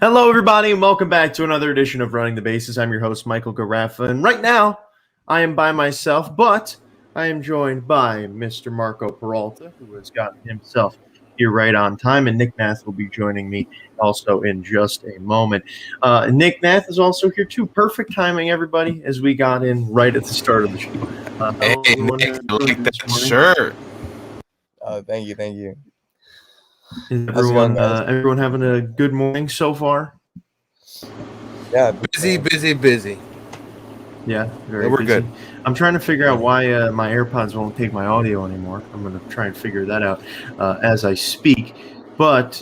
Hello, everybody, and welcome back to another edition of Running the Bases. I'm your host, Michael Garaffa, and right now, I am by myself, but I am joined by Mr. Marco Peralta, who has gotten himself here right on time, and Nick Nath will be joining me also in just a moment. Nick Nath is also here, too. Perfect timing, everybody, as we got in right at the start of the show. Hey, Nick, I like that shirt. Thank you. Is everyone having a good morning so far? Yeah. Busy. Yeah, we're busy. good. I'm trying to figure out why my AirPods won't take my audio anymore. I'm going to try and figure that out as I speak. But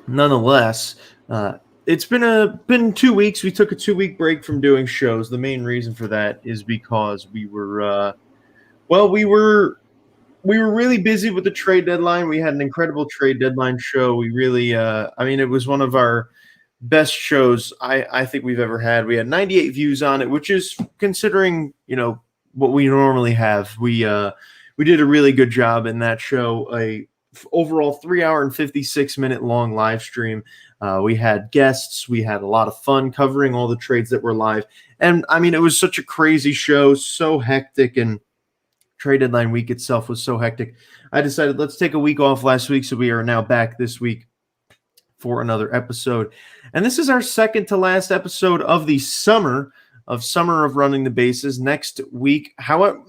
nonetheless, it's been 2 weeks. We took a 2-week break from doing shows. The main reason for that is because we were really busy with the trade deadline. We had an incredible trade deadline show. We really, it was one of our best shows I think we've ever had. We had 98 views on it, which is, considering, what we normally have. We did a really good job in that show. Overall 3 hour and 56-minute long live stream. We had guests. We had a lot of fun covering all the trades that were live. And it was such a crazy show, so hectic, and trade deadline week itself was so hectic. I decided let's take a week off last week, so we are now back this week for another episode. And this is our second to last episode of the summer of Running the Bases. Next week, however,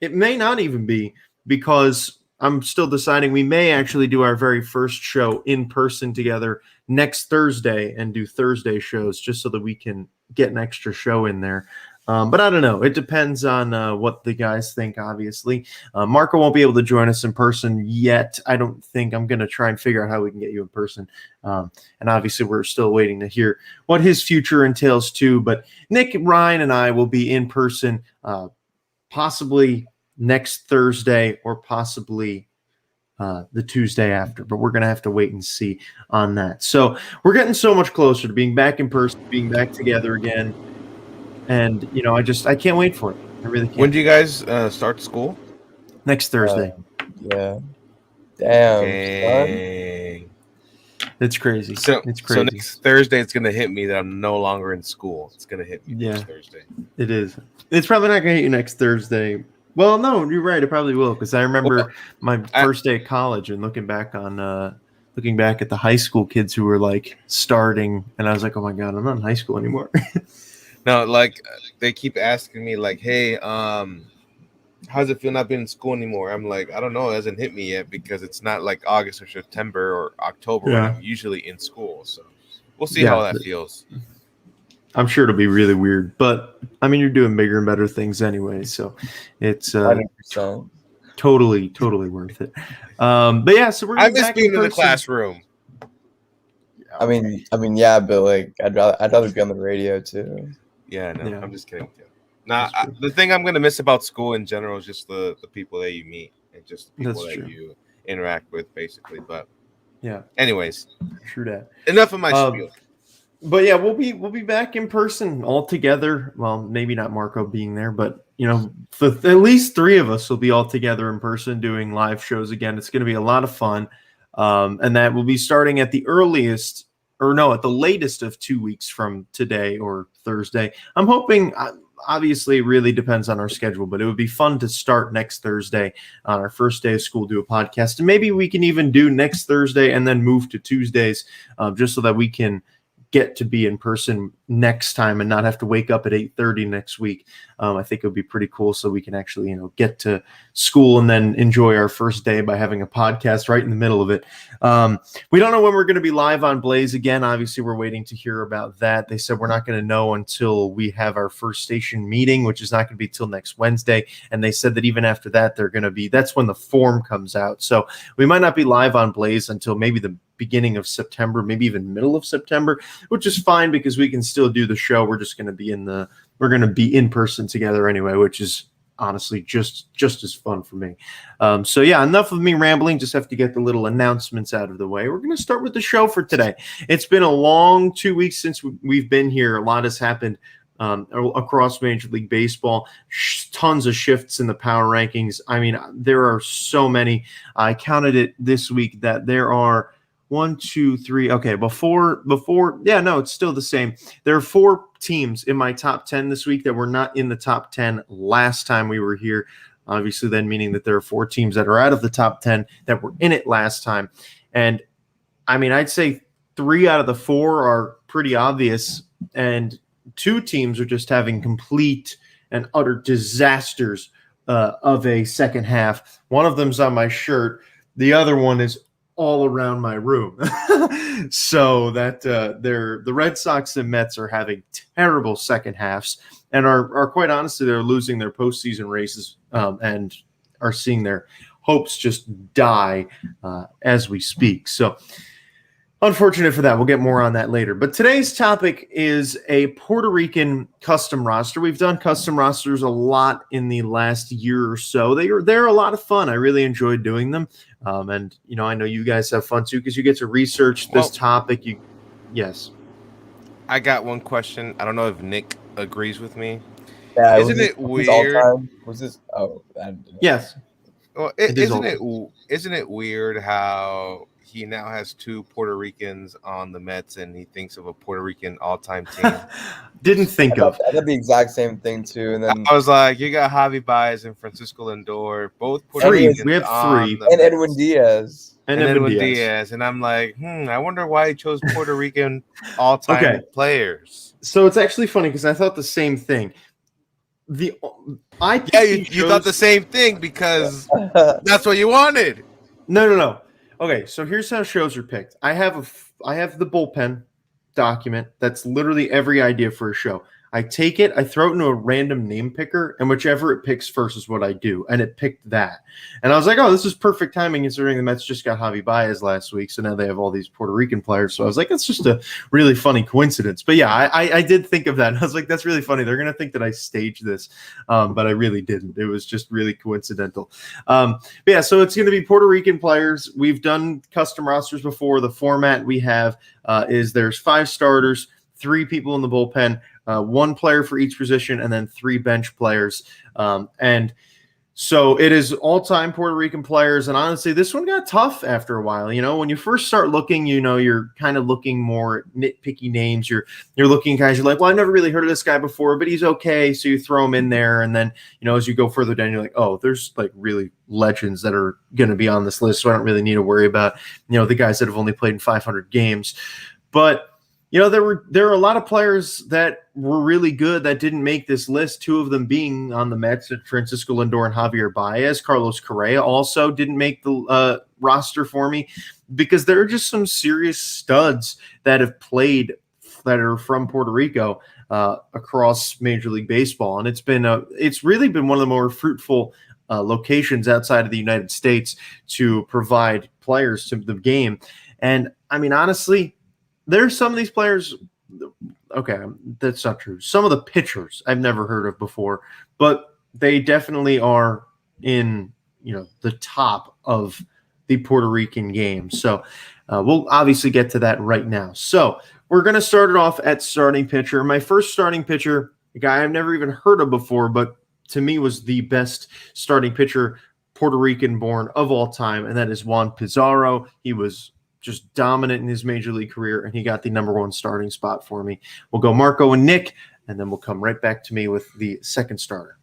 it may not even be, because I'm still deciding. We may actually do our very first show in person together next Thursday and do Thursday shows, just so that we can get an extra show in there. But I don't know. It depends on what the guys think, obviously. Marco won't be able to join us in person yet. I don't think. I'm going to try and figure out how we can get you in person. And obviously, we're still waiting to hear what his future entails, too. But Nick, Ryan, and I will be in person possibly next Thursday or possibly the Tuesday after. But we're going to have to wait and see on that. So we're getting so much closer to being back in person, being back together again. And, I can't wait for it. I really can't. When do you guys start school? Next Thursday. Yeah. Damn. Dang. It's crazy. So next Thursday, it's going to hit me that I'm no longer in school. It's going to hit me next Thursday. It is. It's probably not going to hit you next Thursday. Well, no, you're right. It probably will, because I remember my first day of college and looking back at the high school kids who were, like, starting, and I was like, oh, my God, I'm not in high school anymore. No, like, they keep asking me, like, hey, how's it feel not being in school anymore? I'm like, I don't know. It hasn't hit me yet, because it's not like August or September or October when I'm usually in school. So we'll see how that feels. I'm sure it'll be really weird. But, you're doing bigger and better things anyway. So it's 100%. Totally worth it. But, yeah, so we're I miss being in the classroom. Yeah, but, like, I'd rather be on the radio, too. Yeah, I'm just kidding. Nah, the thing I'm going to miss about school in general is just the people that you meet and just the people that you interact with, basically. But anyways, true that. Enough of my spiel. But yeah, we'll be back in person all together. Well, maybe not Marco being there, but at least 3 of us will be all together in person doing live shows again. It's going to be a lot of fun, and that will be starting at the at the latest of 2 weeks from today or Thursday. I'm hoping, obviously it really depends on our schedule, but it would be fun to start next Thursday on our first day of school, do a podcast. And maybe we can even do next Thursday and then move to Tuesdays, just so that we can get to be in person next time and not have to wake up at 8:30 next week. I think it would be pretty cool, so we can actually, get to school and then enjoy our first day by having a podcast right in the middle of it. We don't know when we're going to be live on Blaze again. Obviously, we're waiting to hear about that. They said we're not going to know until we have our first station meeting, which is not going to be till next Wednesday. And they said that even after that, that's when the form comes out. So we might not be live on Blaze until maybe the beginning of September, maybe even middle of September, which is fine, because we can still do the show. We're just going to be in person together anyway, which is honestly just as fun for me. So yeah, enough of me rambling. Just have to get the little announcements out of the way. We're going to start with the show for today. It's been a long 2 weeks since we've been here. A lot has happened across Major League Baseball. Tons of shifts in the power rankings. There are so many. I counted it this week that there are 1, 2, 3. Okay, before, yeah, no, it's still the same. There are 4 teams in my top 10 this week that were not in the top 10 last time we were here. Obviously, then meaning that there are 4 teams that are out of the top 10 that were in it last time. And I mean, I'd say 3 out of the 4 are pretty obvious, and 2 teams are just having complete and utter disasters of a second half. One of them's on my shirt. The other one is all around my room. So that the Red Sox and Mets are having terrible second halves and are quite honestly, they're losing their postseason races and are seeing their hopes just die as we speak. So unfortunate for that. We'll get more on that later. But today's topic is a Puerto Rican custom roster. We've done custom rosters a lot in the last year or so. They're a lot of fun. I really enjoyed doing them. And, you know, I know you guys have fun too because you get to research this topic. Yes. I got one question. I don't know if Nick agrees with me. Yeah, Isn't it weird? Was this? Oh, yes. Well, isn't it weird how he now has 2 Puerto Ricans on the Mets, and he thinks of a Puerto Rican all-time team? Didn't think of. I did the exact same thing too, and then I was like, you got Javi Baez and Francisco Lindor, both Puerto Ricans. We have 3, and Edwin Diaz. And Edwin Diaz, and I'm like, I wonder why he chose Puerto Rican all-time players. So it's actually funny because I thought the same thing. You thought the same thing because that's what you wanted. No. Okay, so here's how shows are picked. I have the bullpen document that's literally every idea for a show. I take it, I throw it into a random name picker, and whichever it picks first is what I do. And it picked that. And I was like, oh, this is perfect timing considering the Mets just got Javi Baez last week, so now they have all these Puerto Rican players. So I was like, that's just a really funny coincidence. But yeah, I did think of that. I was like, that's really funny. They're going to think that I staged this, but I really didn't. It was just really coincidental. But yeah, so it's going to be Puerto Rican players. We've done custom rosters before. The format we have is there's 5 starters, 3 people in the bullpen, 1 player for each position, and then 3 bench players. And so it is all-time Puerto Rican players. And honestly, this one got tough after a while. You know, when you first start looking, you know, you're kind of looking more nitpicky names. You're looking guys, you're like, well, I've never really heard of this guy before, but he's okay. So you throw him in there. And then, you know, as you go further down, you're like, oh, there's like really legends that are going to be on this list. So I don't really need to worry about, you know, the guys that have only played in 500 games. But you know, there are a lot of players that were really good that didn't make this list, 2 of them being on the Mets, Francisco Lindor and Javier Baez. Carlos Correa also didn't make the roster for me because there are just some serious studs that have played that are from Puerto Rico across Major League Baseball. And it's really been one of the more fruitful locations outside of the United States to provide players to the game. And I mean, honestly, there's some of these players. Okay, that's not true. Some of the pitchers I've never heard of before, but they definitely are in, you know, the top of the Puerto Rican game. So we'll obviously get to that right now. So we're going to start it off at starting pitcher. My first starting pitcher, a guy I've never even heard of before, but to me was the best starting pitcher, Puerto Rican born of all time, and that is Juan Pizarro. He was just dominant in his major league career, and he got the number 1 starting spot for me. We'll go Marco and Nick, and then we'll come right back to me with the second starter.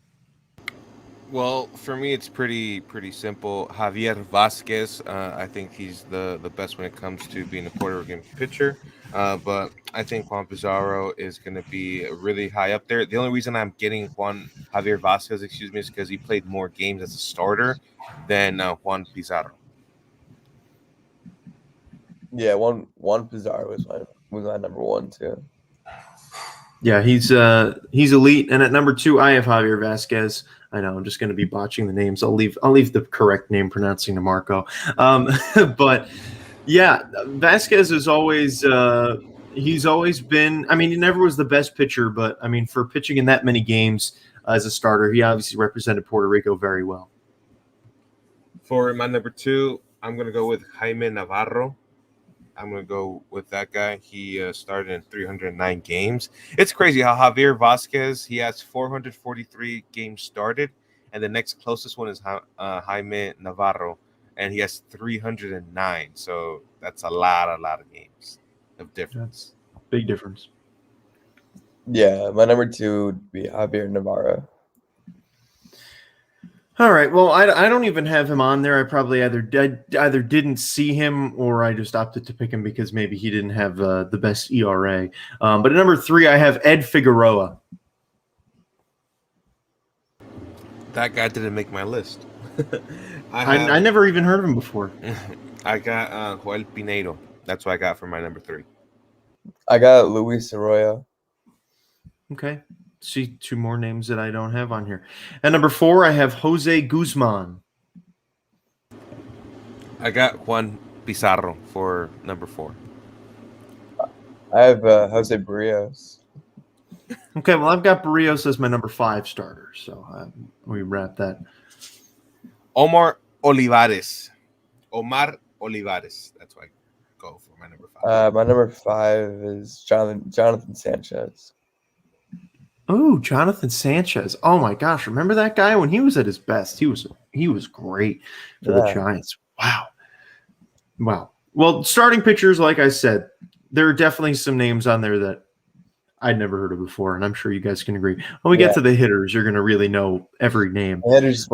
Well, for me, it's pretty simple. Javier Vasquez, I think he's the best when it comes to being a Puerto Rican pitcher. But I think Juan Pizarro is going to be really high up there. The only reason I'm getting Javier Vasquez, is because he played more games as a starter than Juan Pizarro. Yeah, Juan Pizarro was my number 1 too. Yeah, he's elite. And at number 2, I have Javier Vasquez. I know I'm just going to be botching the names. I'll leave the correct name pronouncing to Marco. But yeah, Vasquez is always he's always been. I mean, he never was the best pitcher, but I mean, for pitching in that many games as a starter, he obviously represented Puerto Rico very well. For my number 2, I'm going to go with Jaime Navarro. I'm going to go with that guy. He started in 309 games. It's crazy how Javier Vasquez, he has 443 games started, and the next closest one is Jaime Navarro. and he has 309. So that's a lot of games of difference. That's big difference. Yeah, my number 2 would be Javier Navarro. All right. Well, I don't even have him on there. I probably either didn't see him or I just opted to pick him because maybe he didn't have the best ERA. But at number 3, I have Ed Figueroa. That guy didn't make my list. I never even heard of him before. I got Joel Pinedo. That's what I got for my number 3. I got Luis Arroyo. Okay. See 2 more names that I don't have on here. At number 4, I have Jose Guzman. I got Juan Pizarro for number 4. I have Jose Barrios. Okay, well, I've got Barrios as my number 5 starter, so we wrap that. Omar Olivares. That's why I go for my number 5. My number 5 is Jonathan Sanchez. Oh, Jonathan Sanchez. Oh my gosh, remember that guy when he was at his best? He was great for the Giants. Wow. Well, starting pitchers, like I said, there are definitely some names on there that I'd never heard of before, and I'm sure you guys can agree. When we get to the hitters, you're going to really know every name. The hitters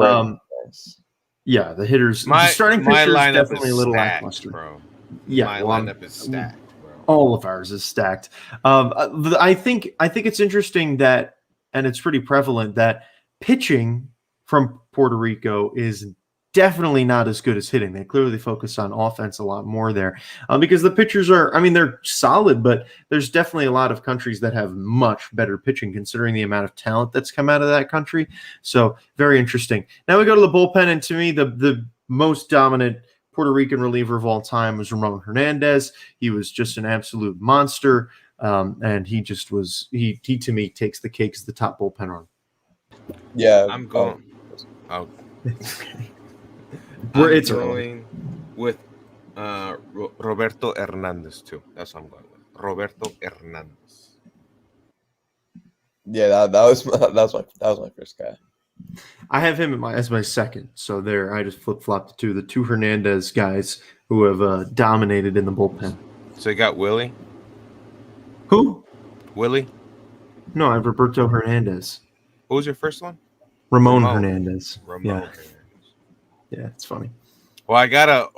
yeah, the hitters. The starting pitchers definitely a little lackluster. Bro. Yeah, my lineup is stacked. All of ours is stacked. I think it's interesting that, and it's pretty prevalent that pitching from Puerto Rico is definitely not as good as hitting. They clearly focus on offense a lot more there because the pitchers they're solid, but there's definitely a lot of countries that have much better pitching considering the amount of talent that's come out of that country. So very interesting. Now we go to the bullpen, and to me, the most dominant Puerto Rican reliever of all time was Ramon Hernandez. He was just an absolute monster, and he to me takes the cake as the top bullpen arm. Yeah, I'm going. It's going with Roberto Hernandez too. That's what I'm going with. Roberto Hernandez. Yeah, that was my first guy. I have him as my second. So there, I just flip-flopped the two Hernandez guys who have dominated in the bullpen. So you got Willie? Who? Willie? No, I have Roberto Hernandez. What was your first one? Ramon Hernandez. Hernandez. Yeah, it's funny. Well, I got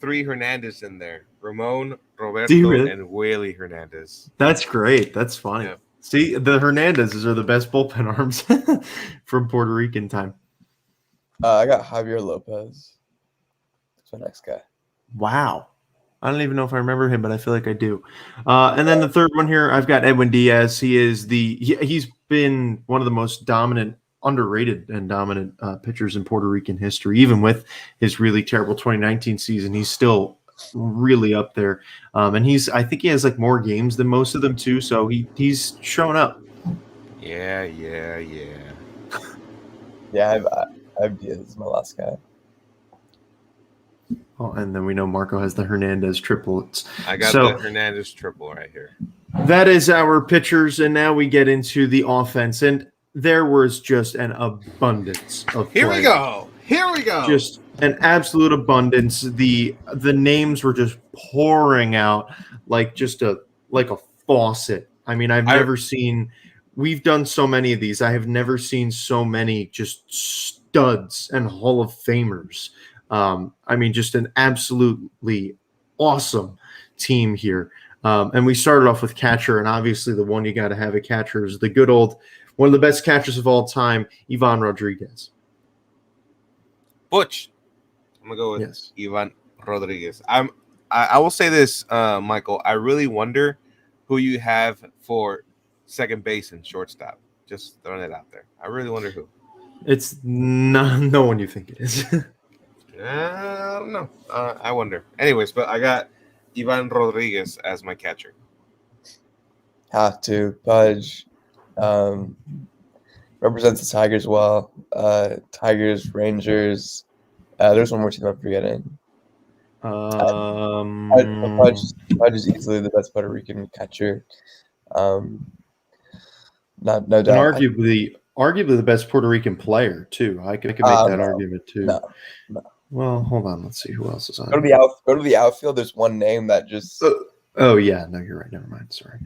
3 Hernandez in there. Ramon, Roberto, and Willie Hernandez. That's great. That's funny. Yeah. See, the Hernandezes are the best bullpen arms from Puerto Rican time. I got Javier Lopez. That's my next guy. Wow. I don't even know if I remember him, but I feel like I do. And then the third one here, I've got Edwin Diaz. He's been one of the most underrated and dominant pitchers in Puerto Rican history. Even with his really terrible 2019 season, he's still really up there. And I think he has like more games than most of them too. So he's showing up. Yeah. Yeah, I have Diaz as my last guy. Oh, and then we know Marco has the Hernandez triplets. I got the Hernandez triple right here. That is our pitchers, and now we get into the offense. And there was just an abundance of Here we go. Just an absolute abundance. The names were just pouring out like a faucet. I mean, I've never seen. We've done so many of these. I have never seen so many just studs and Hall of Famers. I mean, just an absolutely awesome team here. And we started off with catcher, and obviously the one you got to have a catcher is the good old, one of the best catchers of all time, Ivan Rodriguez. Butch. I'm going to go with Ivan Rodriguez. I will say this, Michael. I really wonder who you have for second base and shortstop. Just throwing it out there. I really wonder who. It's no one you think it is. I don't know. I wonder. Anyways, but I got Ivan Rodriguez as my catcher. Have to. Pudge represents the Tigers well. Tigers, Rangers. There's one more team I'm forgetting. Pudge is easily the best Puerto Rican catcher. No doubt. And arguably the best Puerto Rican player too. I could make that argument too. No. Well, hold on. Let's see who else is on. Go to the outfield. There's one name that just. Oh yeah, no, you're right. Never mind. Sorry,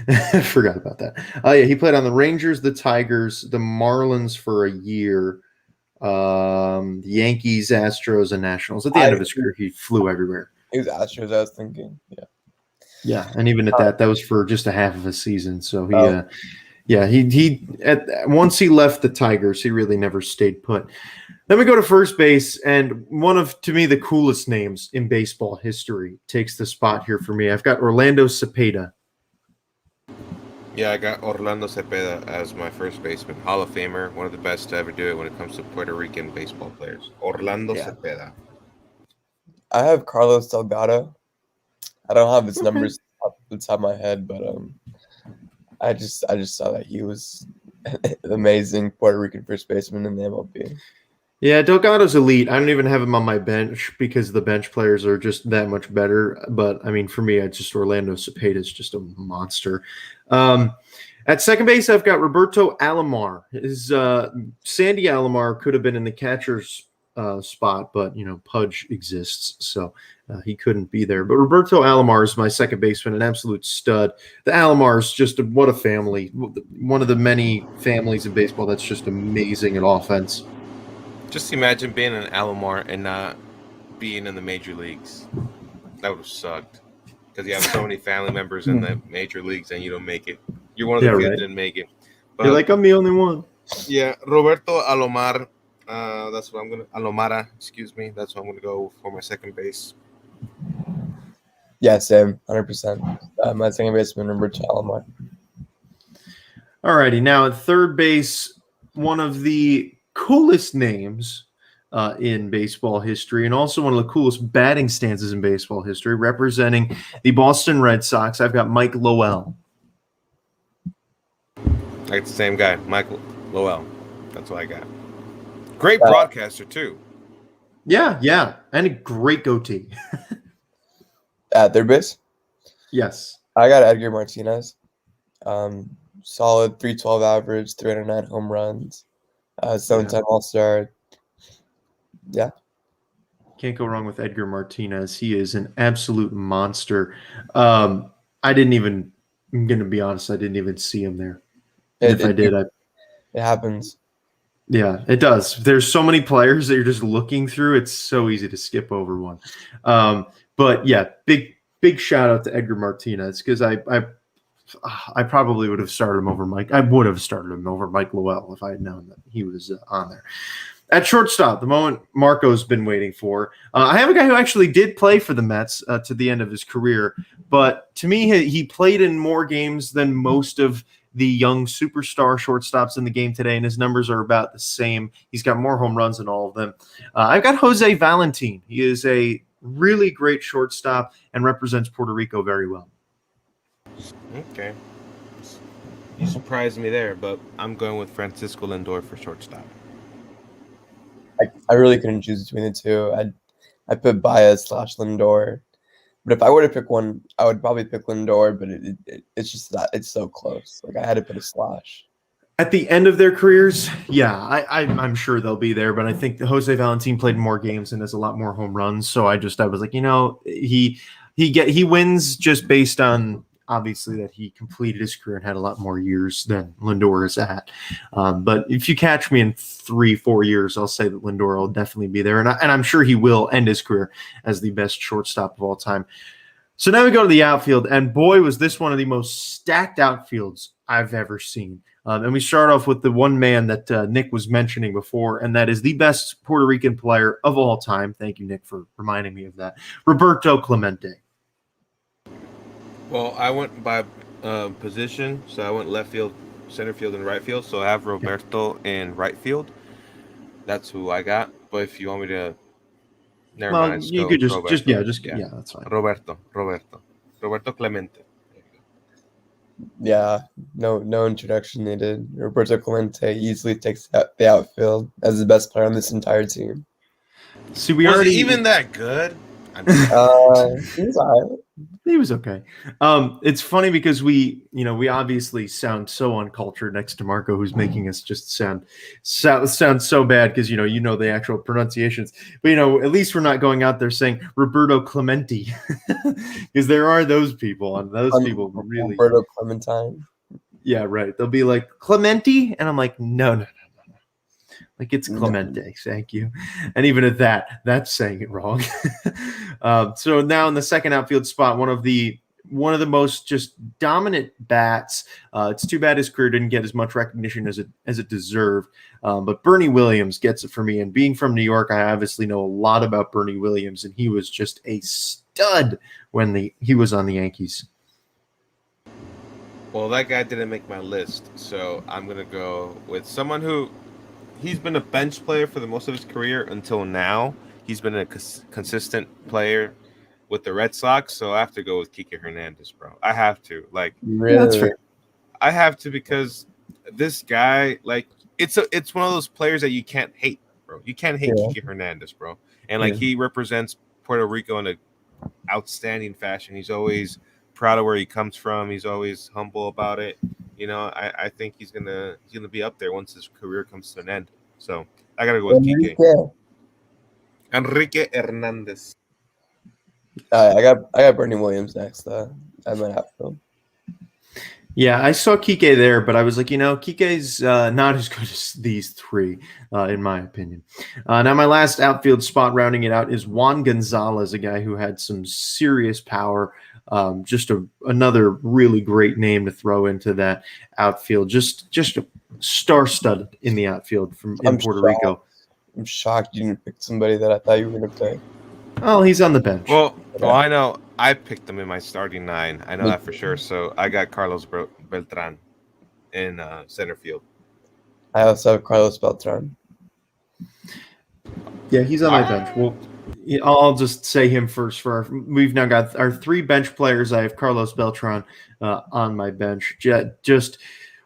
I forgot about that. Oh yeah, he played on the Rangers, the Tigers, the Marlins for a year, the Yankees, Astros, and Nationals. At the end of his career, he flew everywhere. It was Astros. I was thinking. Yeah. Yeah, and even at that was for just a half of a season. So once he left the Tigers, he really never stayed put. Then we go to first base, and one of, to me, the coolest names in baseball history takes the spot here for me. I've got Orlando Cepeda. Yeah, I got Orlando Cepeda as my first baseman. Hall of Famer, one of the best to ever do it when it comes to Puerto Rican baseball players. Orlando Cepeda. I have Carlos Delgado. I don't have his numbers off the top of my head, but I just saw that he was an amazing Puerto Rican first baseman in the MLB. Yeah, Delgado's elite. I don't even have him on my bench because the bench players are just that much better. But I mean, for me, it's just Orlando Cepeda is just a monster. At second base, I've got Roberto Alamar. Sandy Alomar could have been in the catcher's spot, but Pudge exists, so he couldn't be there. But Roberto Alamar is my second baseman, an absolute stud. The Alomars, just what a family. One of the many families in baseball that's just amazing at offense. Just imagine being an Alomar and not being in the major leagues. That would have sucked. Because you have so many family members in the major leagues and you don't make it. You're one of the few that didn't make it. But, you're like, I'm the only one. Yeah, Roberto Alomar. That's what I'm going to... Alomara, excuse me. That's what I'm going to go for my second base. Yeah, same. 100%. My second baseman, Roberto Alamar. All righty. Now, at third base, one of the coolest names in baseball history, and also one of the coolest batting stances in baseball history, representing the Boston Red Sox. I've got Mike Lowell. I got the same guy, Michael Lowell. That's what I got. Great broadcaster, too. Yeah. And a great goatee. At third base? Yes. I got Edgar Martinez. Solid 312 average, 309 home runs, 7-time All-Star. Yeah. Can't go wrong with Edgar Martinez. He is an absolute monster. I'm going to be honest, I didn't even see him there. It happens. Yeah, it does. There's so many players that you're just looking through. It's so easy to skip over one. But yeah, big shout out to Edgar Martinez, because I probably would have started him over Mike. I would have started him over Mike Lowell if I had known that he was on there. At shortstop, the moment Marco's been waiting for. I have a guy who actually did play for the Mets to the end of his career, but to me, he played in more games than most of the young superstar shortstops in the game today, and his numbers are about the same. He's got more home runs than all of them. I've got Jose Valentin. He is a really great shortstop and represents Puerto Rico very well. Okay. You surprised me there, but I'm going with Francisco Lindor for shortstop. I really couldn't choose between the two. I put Baez / Lindor. But if I were to pick one, I would probably pick Lindor, but it's just that it's so close. Like, I had to put a slash. At the end of their careers, yeah, I'm sure they'll be there, but I think Jose Valentin played more games and has a lot more home runs. So I was like, he wins just based on, obviously, that he completed his career and had a lot more years than Lindor is at. But if you catch me in 3-4 years, I'll say that Lindor will definitely be there. And I'm sure he will end his career as the best shortstop of all time. So now we go to the outfield. And boy, was this one of the most stacked outfields I've ever seen. And we start off with the one man that Nick was mentioning before, and that is the best Puerto Rican player of all time. Thank you, Nick, for reminding me of that. Roberto Clemente. Well, I went by position, so I went left field, center field, and right field. So I have Roberto in right field. That's who I got. But if you want me to, never mind. You could just that's fine. Roberto Clemente. Yeah, no introduction needed. Roberto Colente easily takes the outfield as the best player on this entire team. See, Was he even that good? He was all right. He was okay. It's funny because we obviously sound so uncultured next to Marco, who's making us just sound so bad because the actual pronunciations. But at least we're not going out there saying Roberto Clemente, because there are those people, and those people really. Roberto Clementine. Yeah, right. They'll be like Clemente, and I'm like, no. Like it's Clemente, thank you. And even at that's saying it wrong. So now in the second outfield spot, one of the most just dominant bats. It's too bad his career didn't get as much recognition as it deserved. But Bernie Williams gets it for me. And being from New York, I obviously know a lot about Bernie Williams, and he was just a stud when he was on the Yankees. Well, that guy didn't make my list, so I'm gonna go with someone who. He's been a bench player for the most of his career until now. He's been a consistent player with the Red Sox, so I have to go with Kiki Hernandez, bro. I have to. Like, Really? That's fair. I have to because this guy, like, it's one of those players that you can't hate, bro. You can't hate Kiki Hernandez, bro. And like he represents Puerto Rico in an outstanding fashion. He's always proud of where he comes from. He's always humble about it. I think he's gonna be up there once his career comes to an end. So I gotta go with Kike. Enrique Hernandez. I got Bernie Williams next. I might have to. Yeah, I saw Kike there, but I was like, Kike's not as good as these three, in my opinion. Now, my last outfield spot, rounding it out, is Juan Gonzalez, a guy who had some serious power. Just another really great name to throw into that outfield. Just star-studded in the outfield in Puerto Rico. I'm shocked you didn't pick somebody that I thought you were going to pick. Oh, he's on the bench. Well, I know. I picked him in my starting 9. I know that for sure. So I got Carlos Beltran in center field. I also have Carlos Beltran. Yeah, he's on my bench. Well, I'll just say him first. We've now got our 3 bench players. I have Carlos Beltran on my bench. Just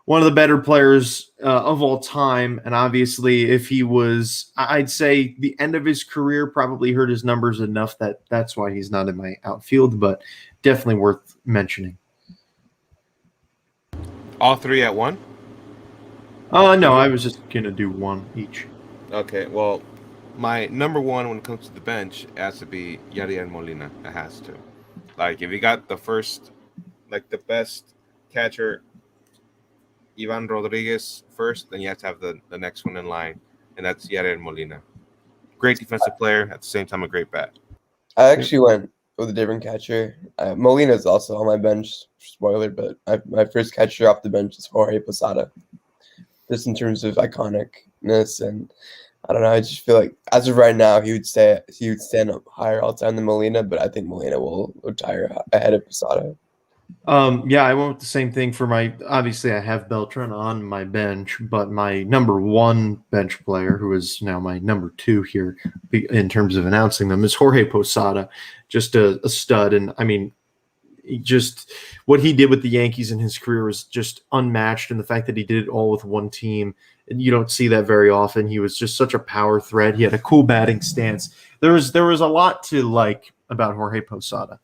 one of the better players of all time. And obviously, if he was, I'd say the end of his career probably hurt his numbers enough that's why he's not in my outfield, but definitely worth mentioning. All 3 at one? No, I was just going to do one each. Okay, well, my number 1 when it comes to the bench has to be Yadier Molina. It has to. Like, if you got the first, like the best catcher, Ivan Rodriguez first, then you have to have the next one in line, and that's Yadier Molina. Great defensive player, at the same time a great bat. I actually went with a different catcher. Molina is also on my bench. Spoiler, but my first catcher off the bench is Jorge Posada. Just in terms of iconicness, and I don't know. I just feel like as of right now, he would stand up higher all time than Molina, but I think Molina will retire ahead of Posada. Yeah, I went with the same thing for obviously I have Beltran on my bench, but my number 1 bench player, who is now my number 2 here in terms of announcing them, is Jorge Posada. Just a stud. And I mean, just what he did with the Yankees in his career was just unmatched. And the fact that he did it all with one team, and you don't see that very often. He was just such a power threat. He had a cool batting stance. There was a lot to like about Jorge Posada.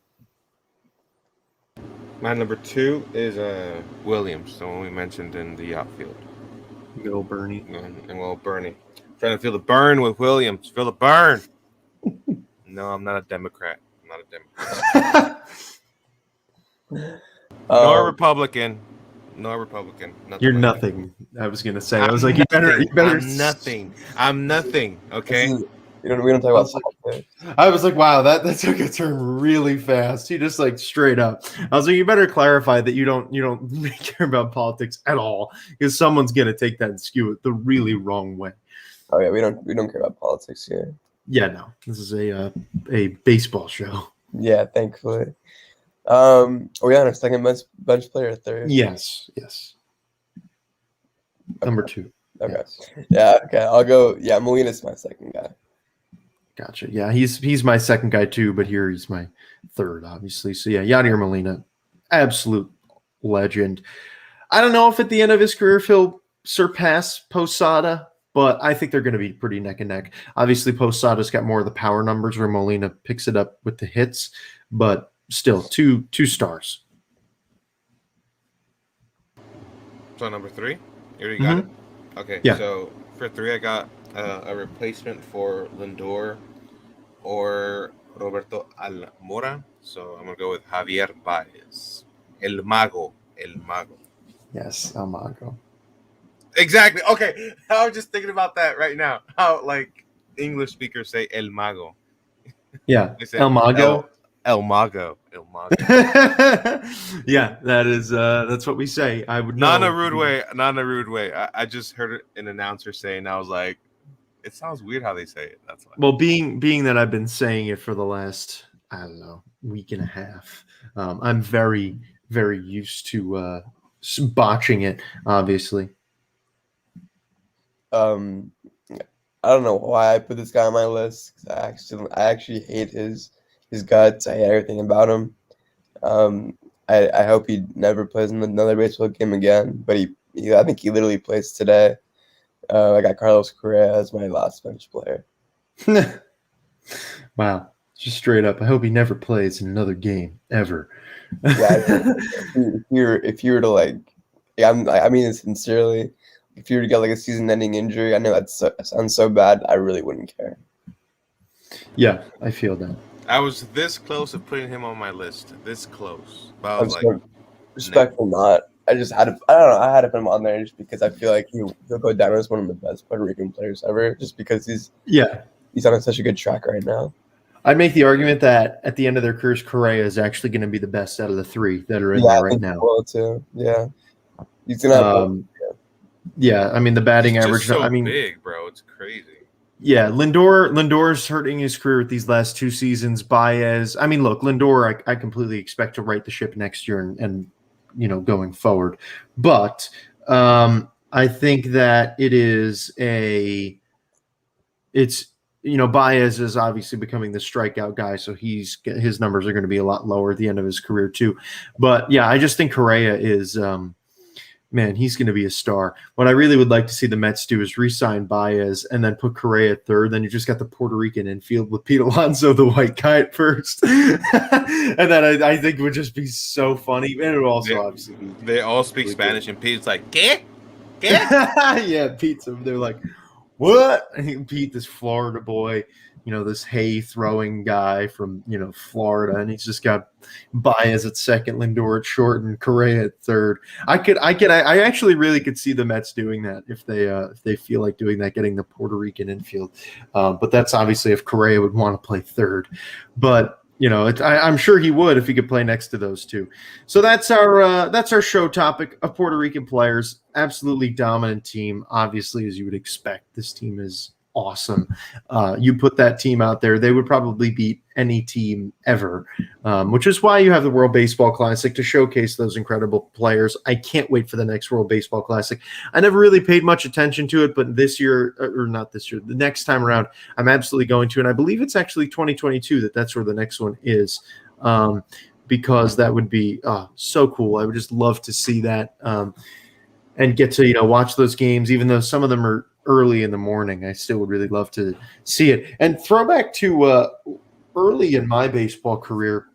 My number 2 is Williams, the one we mentioned in the outfield. Good old Bernie. And well, Bernie. Trying to feel the burn with Williams. Feel the burn. No, I'm not a Democrat. Nor a Republican. You're nothing. I was gonna say. I was like, you better. I'm nothing. Okay. We don't talk about politics. I was like, wow, that took a turn really fast. He just like straight up. I was like, you better clarify that you don't care about politics at all, because someone's gonna take that and skew it the really wrong way. Oh yeah, we don't care about politics here. Yeah, no. This is a baseball show. Yeah, thankfully. Are we on our second bench player or third? Yes. Number 2. Okay. Yes. Yeah, okay. I'll go. Yeah, Molina's my second guy. Gotcha. Yeah, he's my second guy too, but here he's my third, obviously. So yeah, Yadier Molina, absolute legend. I don't know if at the end of his career if he'll surpass Posada, but I think they're going to be pretty neck and neck. Obviously, Posada's got more of the power numbers where Molina picks it up with the hits, but still two stars. So number 3, you already got it? Okay, Yeah. So for 3, I got a replacement for Lindor or Roberto Alamar. So I'm going to go with Javier Vasquez. El Mago. Yes, Almago. Exactly. Okay. I was just thinking about that right now. How like English speakers say El Mago. Yeah, They say El Mago. El Mago. Yeah, that's what we say. I would Not know. in a rude way. I just heard an announcer saying, I was like, it sounds weird how they say it. That's why. Well, being that I've been saying it for the last, I don't know, week and a half, I'm very, very used to botching it, obviously. I don't know why I put this guy on my list. I actually hate his guts. I hate everything about him. I hope he never plays in another baseball game again. But I think he literally plays today. I got Carlos Correa as my last bench player. Wow, just straight up. I hope he never plays in another game ever. Yeah, if you were to like, yeah, I mean it sincerely. If you were to get like a season-ending injury, I know that sounds so bad. I really wouldn't care. Yeah, I feel that. I was this close of putting him on my list. This close. But I was like, respectful not. I just had to. I don't know. I had to put him on there just because I feel like he'll go down as one of the best Puerto Rican players ever. Just because he's on such a good track right now. I'd make the argument that at the end of their careers, Correa is actually going to be the best out of the 3 that are in there right now. Well, too. Yeah, he's gonna have. Yeah, I mean the batting he's average. Just so I mean, big, bro. It's crazy. Yeah, Lindor's hurting his career with these last 2 seasons. Baez. I mean, look, Lindor, I completely expect to right the ship next year and going forward. But I think that Baez is obviously becoming the strikeout guy, so his numbers are going to be a lot lower at the end of his career too. But yeah, I just think Correa is man, he's going to be a star. What I really would like to see the Mets do is re-sign Baez and then put Correa at 3rd. Then you just got the Puerto Rican infield with Pete Alonso, the white guy, at 1st. And that I think would just be so funny. And it would also obviously be. They all speak Spanish, and Pete's like, ¿Qué? Yeah, Pete's over there like, what? And Pete, this Florida boy, this hay throwing guy from, Florida, and he's just got Baez at 2nd, Lindor at short, and Correa at 3rd. I actually really could see the Mets doing that if they feel like doing that, getting the Puerto Rican infield. But that's obviously if Correa would want to play 3rd. But I'm sure he would if he could play next to those 2. So that's our show topic of Puerto Rican players. Absolutely dominant team, obviously, as you would expect. This team is awesome. You put that team out there, they would probably beat any team ever, which is why you have the World Baseball Classic to showcase those incredible players. I can't wait for the next World Baseball Classic. I never really paid much attention to it, but this year, or not this year, the next time around, I'm absolutely going to, and I believe it's actually 2022 that's where the next one is, because that would be so cool. I would just love to see that and get to watch those games, even though some of them are early in the morning. I still would really love to see it. And throwback to early in my baseball career,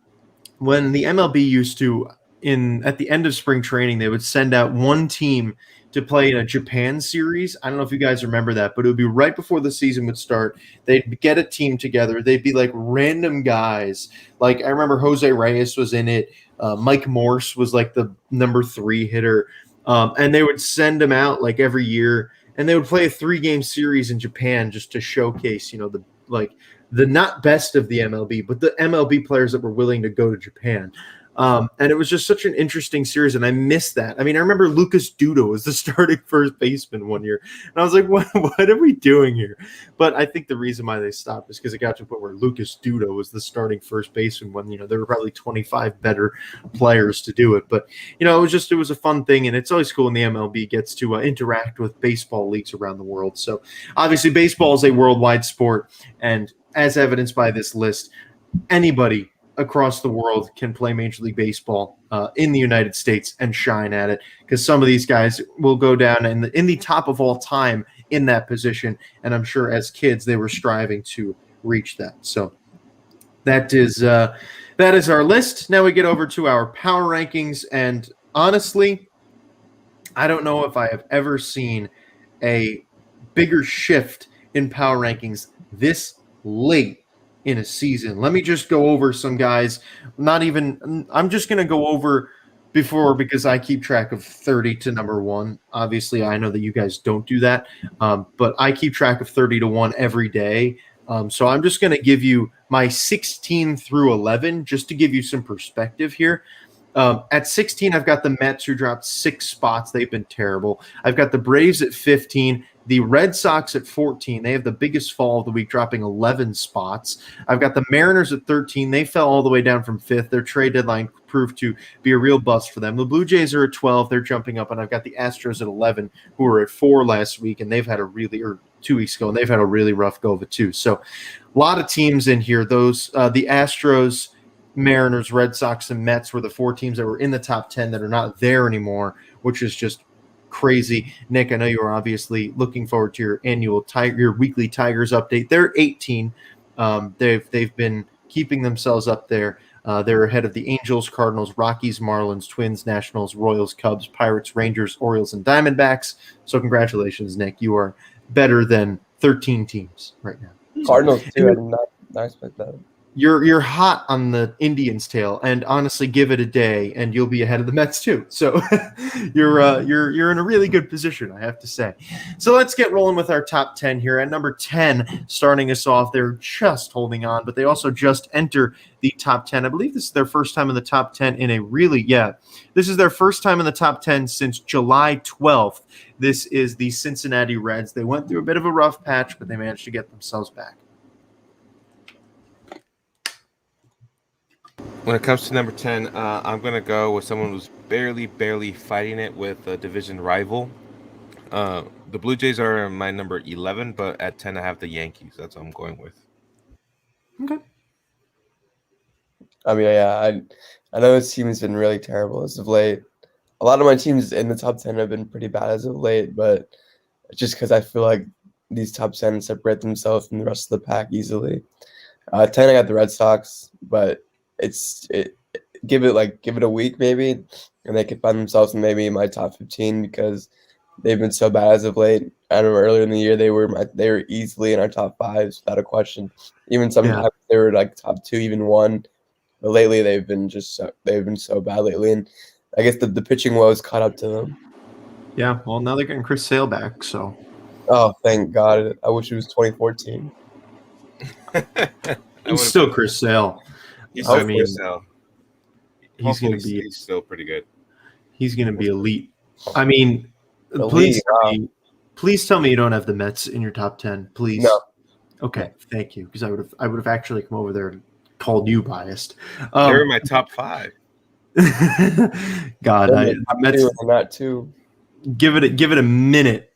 when the MLB used to, at the end of spring training, they would send out one team to play in a Japan series. I don't know if you guys remember that, but it would be right before the season would start. They'd get a team together. They'd be like random guys. Like I remember Jose Reyes was in it. Mike Morse was like the number 3 hitter. And they would send them out like every year. And they would play a 3-game series in Japan just to showcase, the not best of the MLB, but the MLB players that were willing to go to Japan. And it was just such an interesting series, and I missed that. I mean, I remember Lucas Duda was the starting first baseman one year, and I was like, what are we doing here? But I think the reason why they stopped is because it got to a point where Lucas Duda was the starting first baseman when, there were probably 25 better players to do it. But, it was a fun thing, and it's always cool when the MLB gets to interact with baseball leagues around the world. So obviously baseball is a worldwide sport, and as evidenced by this list, anybody across the world can play Major League Baseball in the United States and shine at it, because some of these guys will go down in the top of all time in that position. And I'm sure as kids they were striving to reach that. So that is our list. Now we get over to our power rankings, and honestly, I don't know if I have ever seen a bigger shift in power rankings this late in a season. Let me just go over some guys. I'm just going to go over before, because I keep track of 30 to number 1. Obviously, I know that you guys don't do that, but I keep track of 30 to 1 every day. So I'm just going to give you my 16 through 11 just to give you some perspective here. At 16, I've got the Mets, who dropped 6 spots. They've been terrible. I've got the Braves at 15, the Red Sox at 14. They have the biggest fall of the week, dropping 11 spots. I've got the Mariners at 13. They fell all the way down from 5th. Their trade deadline proved to be a real bust for them. The Blue Jays are at 12. They're jumping up, and I've got the Astros at 11, who were at 4 last week, and they've had or 2 weeks ago, and they've had a really rough go of it too. So a lot of teams in here. Those the Astros, Mariners, Red Sox, and Mets were the 4 teams that were in the top 10 that are not there anymore, which is just crazy. Nick, I know you are obviously looking forward to your weekly Tigers update. They're 18. They've been keeping themselves up there. They're ahead of the Angels, Cardinals, Rockies, Marlins, Twins, Nationals, Royals, Cubs, Pirates, Rangers, Orioles, and Diamondbacks. So congratulations, Nick. You are better than 13 teams right now. Cardinals too. I did not expect that. You're hot on the Indians' tail, and honestly, give it a day, and you'll be ahead of the Mets too. So you're in a really good position, I have to say. So let's get rolling with our top 10 here. At number 10, starting us off, they're just holding on, but they also just enter the top 10. I believe this is their first time in the top 10 this is their first time in the top 10 since July 12th. This is the Cincinnati Reds. They went through a bit of a rough patch, but they managed to get themselves back. When it comes to number 10, I'm going to go with someone who's barely fighting it with a division rival. The Blue Jays are my number 11, but at 10, I have the Yankees. That's what I'm going with. Okay. I mean, yeah, I know this team has been really terrible as of late. A lot of my teams in the top 10 have been pretty bad as of late, but just because I feel like these top 10 separate themselves from the rest of the pack easily. 10, I got the Red Sox, but give it a week maybe, and they could find themselves in maybe my top 15 because they've been so bad as of late. I remember earlier in the year they were easily in our top 5s without a question. Even sometimes they were like top 2, even 1. But lately they've been so bad lately, and I guess the pitching woes caught up to them. Yeah, well, now they're getting Chris Sale back, so. Oh, thank God! I wish it was 2014. It's still Chris Sale. He's still pretty good. He's going to be elite. I mean, please tell me you don't have the Mets in your top 10, please. No. Okay, thank you, because I would have actually come over there and called you biased. They're in my top 5. God, Mets on that too. Give it a minute,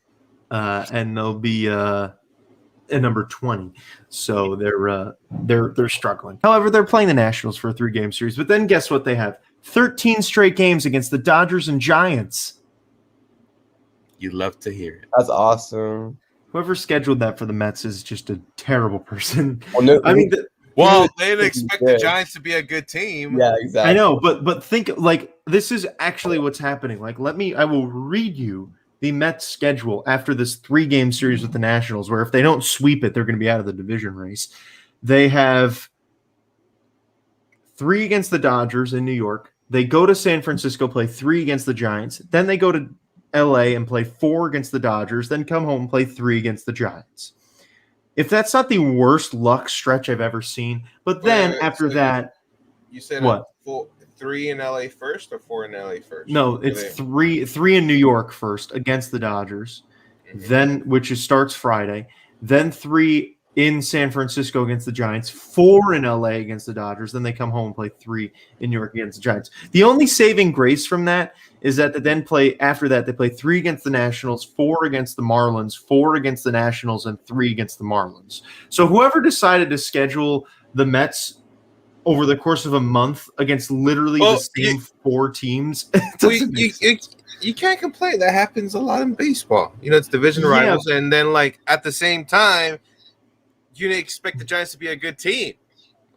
and they'll be at number 20. So they're struggling. However, they're playing the Nationals for a 3-game series. But then guess what they have? 13 straight games against the Dodgers and Giants. You love to hear it. That's awesome. Whoever scheduled that for the Mets is just a terrible person. Well, no, they didn't expect the Giants to be a good team. Yeah, exactly. I know, but think like this is actually what's happening. Like, I will read you the Mets schedule after this 3-game series with the Nationals, where if they don't sweep it, they're going to be out of the division race. They have 3 against the Dodgers in New York. They go to San Francisco, play 3 against the Giants. Then they go to LA and play 4 against the Dodgers, then come home and play 3 against the Giants. If that's not the worst luck stretch I've ever seen, but then after that, you said what? 3 in LA first or 4 in LA first? No, it's 3 in New York first against the Dodgers, then starts Friday, then 3 in San Francisco against the Giants, 4 in LA against the Dodgers, then they come home and play 3 in New York against the Giants. The only saving grace from that is that they then play 3 against the Nationals, 4 against the Marlins, 4 against the Nationals, and 3 against the Marlins. So whoever decided to schedule the Mets over the course of a month against literally the same 4 teams. You can't complain. That happens a lot in baseball. It's division rivals, and then at the same time, you expect the Giants to be a good team.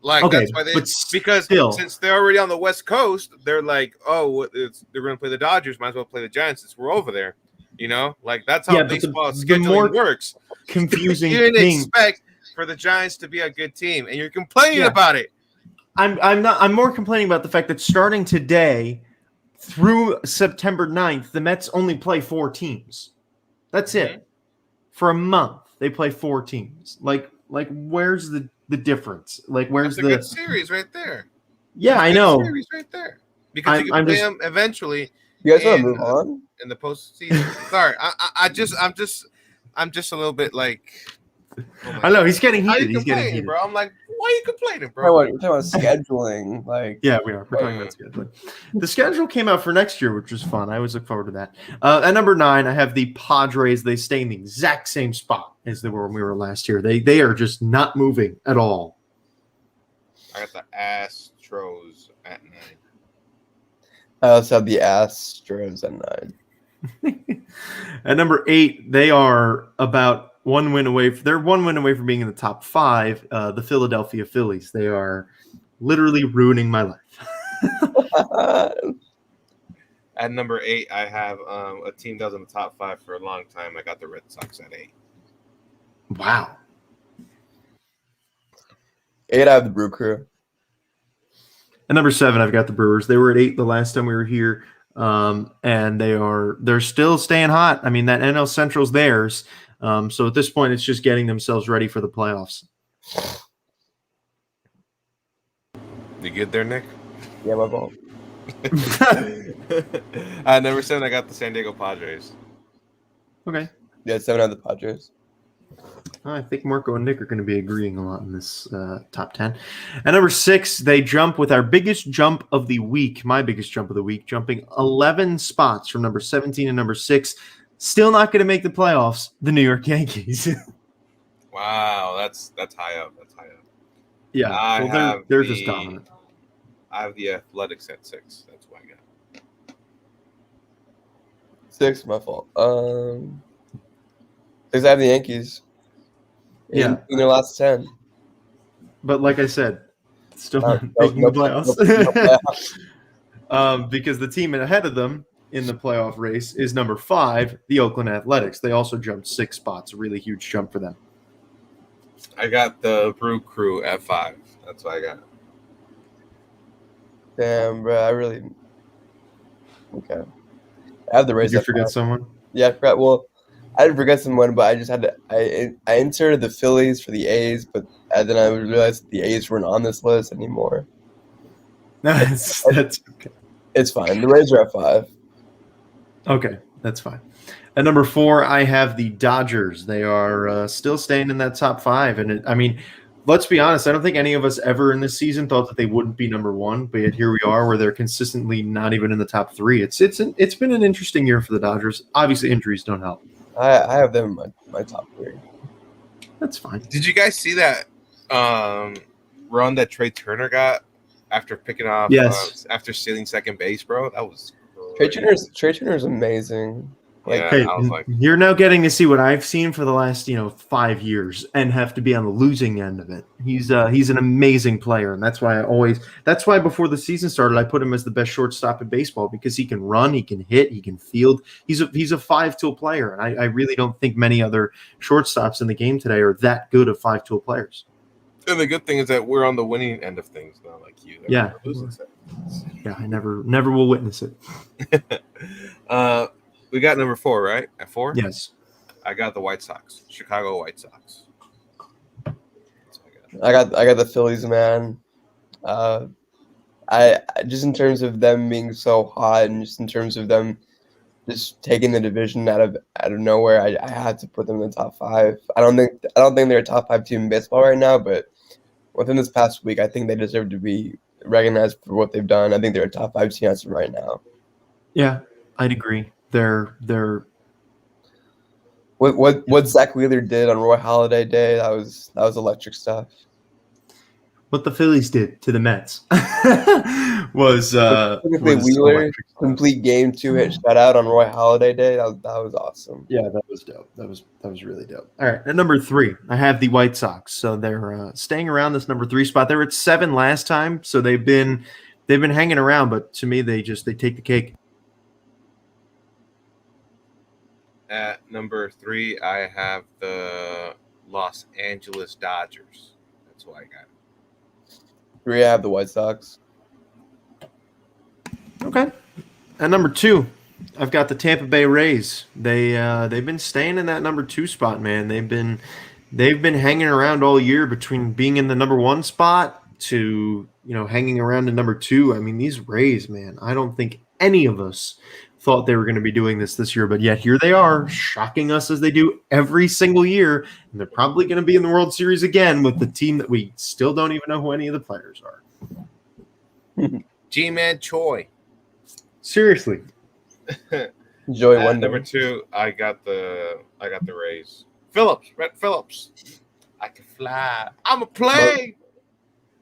That's why since they're already on the West Coast, they're like, oh, they're going to play the Dodgers. Might as well play the Giants since we're over there. That's how baseball scheduling works. Confusing. You didn't expect for the Giants to be a good team, and you're complaining about it. I'm more complaining about the fact that starting today through September 9th, the Mets only play 4 teams. That's it. For a month, they play 4 teams. Where's the difference? Where's That's a good series right there? Yeah, I know. Series right there. Because you can play them eventually. You guys want to move on in the postseason? Sorry, I'm just a little bit I know he's getting heated. He's getting heated, bro. I'm like, why are you complaining, bro? We're talking about scheduling. Yeah, we are. We're talking about scheduling. The schedule came out for next year, which was fun. I always look forward to that. At number 9, I have the Padres. They stay in the exact same spot as they were when we were last year. They are just not moving at all. I got the Astros at 9. I also have the Astros at 9. At number 8, they are about 1 win away. They're 1 win away from being in the top 5. The Philadelphia Phillies. They are literally ruining my life. At number 8, I have a team that was in the top 5 for a long time. I got the Red Sox at 8. Wow. 8, I have the Brew Crew. At number 7, I've got the Brewers. They were at 8 the last time we were here, and they're still staying hot. I mean, that NL Central's theirs. So at this point, it's just getting themselves ready for the playoffs. You good there, Nick? Yeah, my fault. At number 7, I got the San Diego Padres. Okay. Yeah, 7 out of the Padres. I think Marco and Nick are going to be agreeing a lot in this top 10. At number 6, they jump with our biggest jump of the week, my biggest jump of the week, jumping 11 spots from number 17 to number 6. Still not going to make the playoffs, the New York Yankees. Wow, that's high up. That's high up. Yeah, they're just dominant. I have the Athletics at 6. That's what I got. 6, my fault. 6, I have the Yankees. In their last 10. But like I said, still not making the playoffs. Because the team ahead of them in the playoff race is number 5, the Oakland Athletics. They also jumped 6 spots, a really huge jump for them. I got the Brew Crew at 5. That's what I got. Damn, bro, I really. Okay. I have the Rays. Did you forget someone? Yeah, I forgot. Well, I didn't forget someone, but I just had to. I inserted the Phillies for the A's, but then I realized the A's weren't on this list anymore. That's okay. It's fine. The Rays are at 5. Okay, that's fine. At number 4, I have the Dodgers. They are still staying in that top 5. And let's be honest, I don't think any of us ever in this season thought that they wouldn't be number 1, but yet here we are where they're consistently not even in the top 3. It's been an interesting year for the Dodgers. Obviously, injuries don't help. I have them in my top 3. That's fine. Did you guys see that run that Trey Turner got after picking off? Yes. After stealing second base, bro. That was Trey Turner's amazing. Hey, you're now getting to see what I've seen for the last 5 years and have to be on the losing end of it. He's an amazing player, and that's why before the season started I put him as the best shortstop in baseball, because he can run, he can hit, he can field. He's a 5-tool player, and I really don't think many other shortstops in the game today are that good of 5-tool players. And the good thing is that we're on the winning end of things, not like you. Yeah. Yeah, I never will witness it. We got number 4, right? At 4? Yes. I got the White Sox. Chicago White Sox. I got the Phillies, man. I just in terms of them being so hot, and just in terms of them just taking the division out of nowhere, I had to put them in the top 5. I don't think they're a top 5 team in baseball right now, but within this past week, I think they deserve to be recognized for what they've done. I think they're a top 5 team as of right now. Yeah, I'd agree. They're what Zach Wheeler did on Roy Halladay Day, that was electric stuff. what the Phillies did to the Mets was Specifically Wheeler, electric. complete game 2 hit shutout on Roy Halladay Day. That was awesome. Yeah, that was dope. That was really dope. All right, at number 3, I have the White Sox. So they're staying around this number 3 spot. They were at 7 last time, so they've been hanging around. But to me, they take the cake. At number 3, I have the Los Angeles Dodgers. That's what I got. 3, I have the White Sox. Okay. At number 2, I've got the Tampa Bay Rays. They've been staying in that number 2 spot, man. They've been hanging around all year between being in the number 1 spot to hanging around in number 2. I mean, these Rays, man. I don't think any of us thought they were going to be doing this year, but yet here they are, shocking us as they do every single year, and they're probably going to be in the World Series again with the team that we still don't even know who any of the players are. G-Man Choi. Seriously. Joey Wonder. Number 2, I got the Rays. Brett Phillips. I can fly. I'm a play.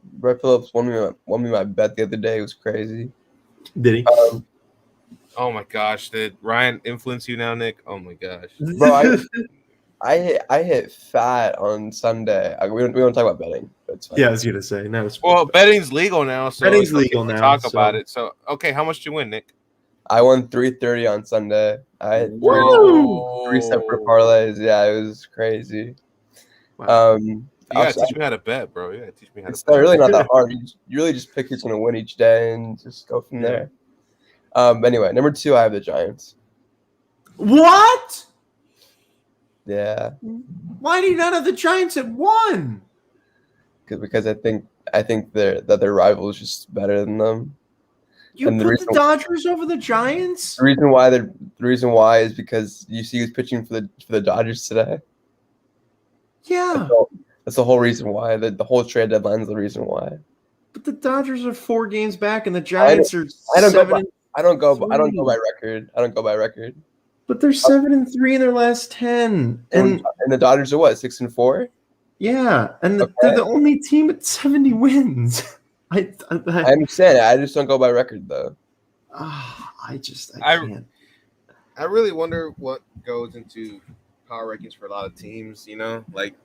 Brett Phillips won me my bet the other day. It was crazy. Did he? Oh my gosh, did Ryan influence you now, Nick? Oh my gosh, bro, I hit fat on Sunday. We don't talk about betting. That's fine. Yeah, I was gonna say no. Well, betting's legal now, so betting's legal now. Talk about it. So, okay, how much did you win, Nick? I won $330 on Sunday. I had three separate parlays. Yeah, it was crazy. Wow. You gotta teach me how to bet, bro. You gotta teach me how to bet. It's really not that hard. You really just pick who's gonna win each day and just go from there. Anyway, number 2, I have the Giants. What? Yeah. Why do you not have the Giants at 1? Because I think their rival is just better than them. You and put the Dodgers over the Giants? The reason why is because you see who's pitching for the Dodgers today. Yeah. That's the whole reason why. The whole trade deadline is the reason why. But the Dodgers are 4 games back, and the Giants are I don't 7. I don't go by record. But they're 7-3 in their last 10, and the Dodgers are what, 6-4? Yeah, and they're the only team at 70 wins. I understand. I just don't go by record though. I can't. I really wonder what goes into power rankings for a lot of teams. Like.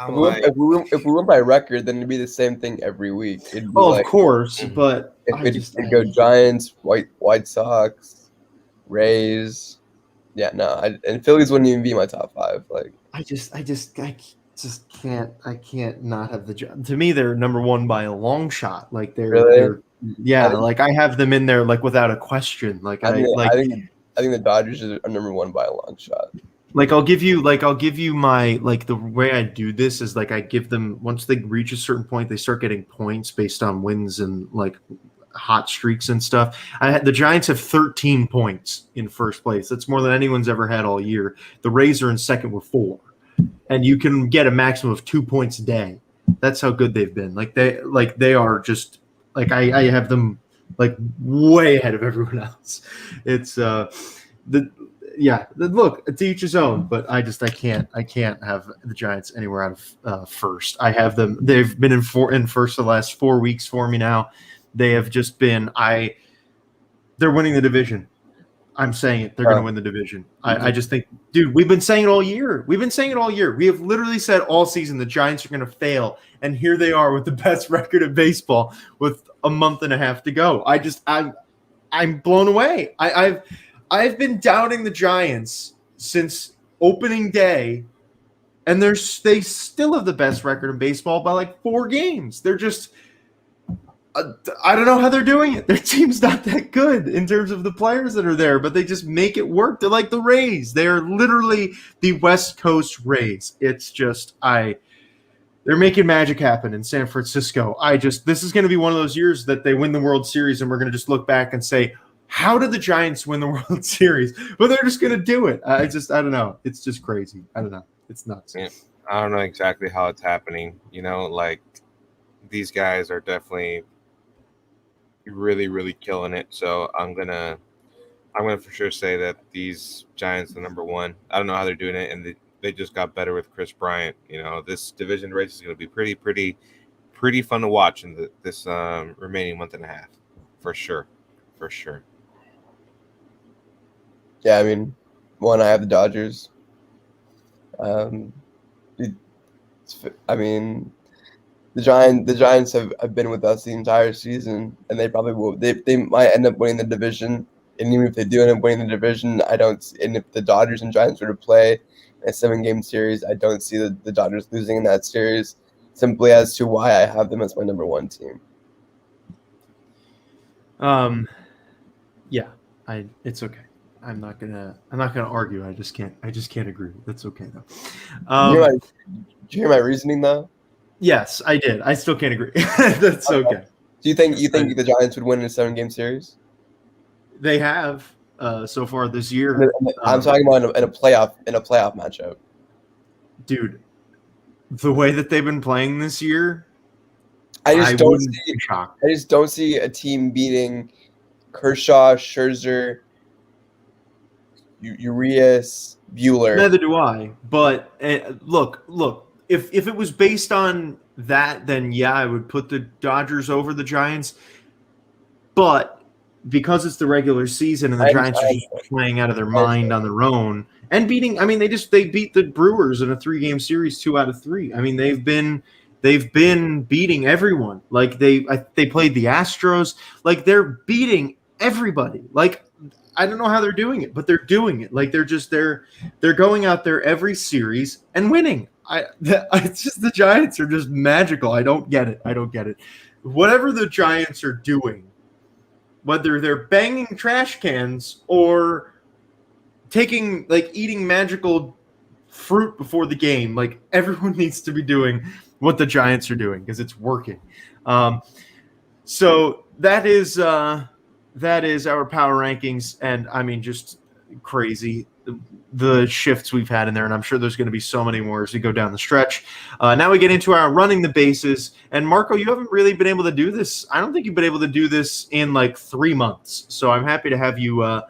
If we went by record, then it'd be the same thing every week. Of course, but it'd go Giants, White Sox, Rays. Yeah, no, and Phillies wouldn't even be my top 5. Like, I just can't. I can't not have the. To me, they're number 1 by a long shot. Like they're like I have them in there like without a question. Like I think the Dodgers are number 1 by a long shot. Like I'll give you my the way I do this is like I give them once they reach a certain point they start getting points based on wins and like hot streaks and stuff. The Giants have 13 points in first place. That's more than anyone's ever had all year. The Rays are in second with 4, and you can get a maximum of 2 points a day. That's how good they've been. They are just like I have them like way ahead of everyone else. It's look, to each his own, but I can't have the Giants anywhere out of first. I have them. They've been in first the last 4 weeks for me now. They have just been. They're winning the division. I'm saying it. They're going to win the division. I just think, dude, we've been saying it all year. We have literally said all season the Giants are going to fail, and here they are with the best record of baseball with a month and a half to go. I'm blown away. I've been doubting the Giants since opening day, and they still have the best record in baseball by like 4 games. They're just I don't know how they're doing it. Their team's not that good in terms of the players that are there, but they just make it work. They're like the Rays. They are literally the West Coast Rays. It's just they're making magic happen in San Francisco. This is going to be one of those years that they win the World Series, and we're going to just look back and say, how did the Giants win the World Series? But they're just going to do it. I don't know. It's just crazy. I don't know. It's nuts. Yeah, I don't know exactly how it's happening. Like these guys are definitely really, really killing it. So I'm gonna for sure say that these Giants are number 1. I don't know how they're doing it, and they just got better with Chris Bryant. This division race is going to be pretty fun to watch in this remaining month and a half, for sure. Yeah, I mean, one, I have the Dodgers. I mean, the Giants have been with us the entire season, and they probably will. They might end up winning the division, and even if they do end up winning the division, and if the Dodgers and Giants were to play a 7-game series, I don't see the Dodgers losing in that series, simply as to why I have them as my number 1 team. Yeah, it's okay. I'm not gonna argue. I just can't agree. That's okay though. Did you hear my reasoning though? Yes, I did. I still can't agree. That's okay. Do you think the Giants would win in a 7-game series? They have so far this year. I'm talking about in a playoff matchup. Dude, the way that they've been playing this year, I just don't see a team beating Kershaw, Scherzer, Urias, Buehler. Neither do I. But look, if it was based on that, then yeah, I would put the Dodgers over the Giants. But because it's the regular season and the Giants are just playing out of their mind on their own and beating, I mean, they beat the Brewers in a 3-game series 2 out of 3. I mean, they've been beating everyone. Like they played the Astros. Like they're beating everybody. Like I don't know how they're doing it, but they're doing it. Like they're going out there every series and winning. It's just the Giants are just magical. I don't get it. Whatever the Giants are doing, whether they're banging trash cans or eating magical fruit before the game, like everyone needs to be doing what the Giants are doing because it's working. So that is our power rankings, and I mean, just crazy the shifts we've had in there, and I'm sure there's going to be so many more as we go down the stretch. Now we get into our running the bases, and Marco, you haven't really been able to do this. I don't think you've been able to do this in like 3 months, so I'm happy to have you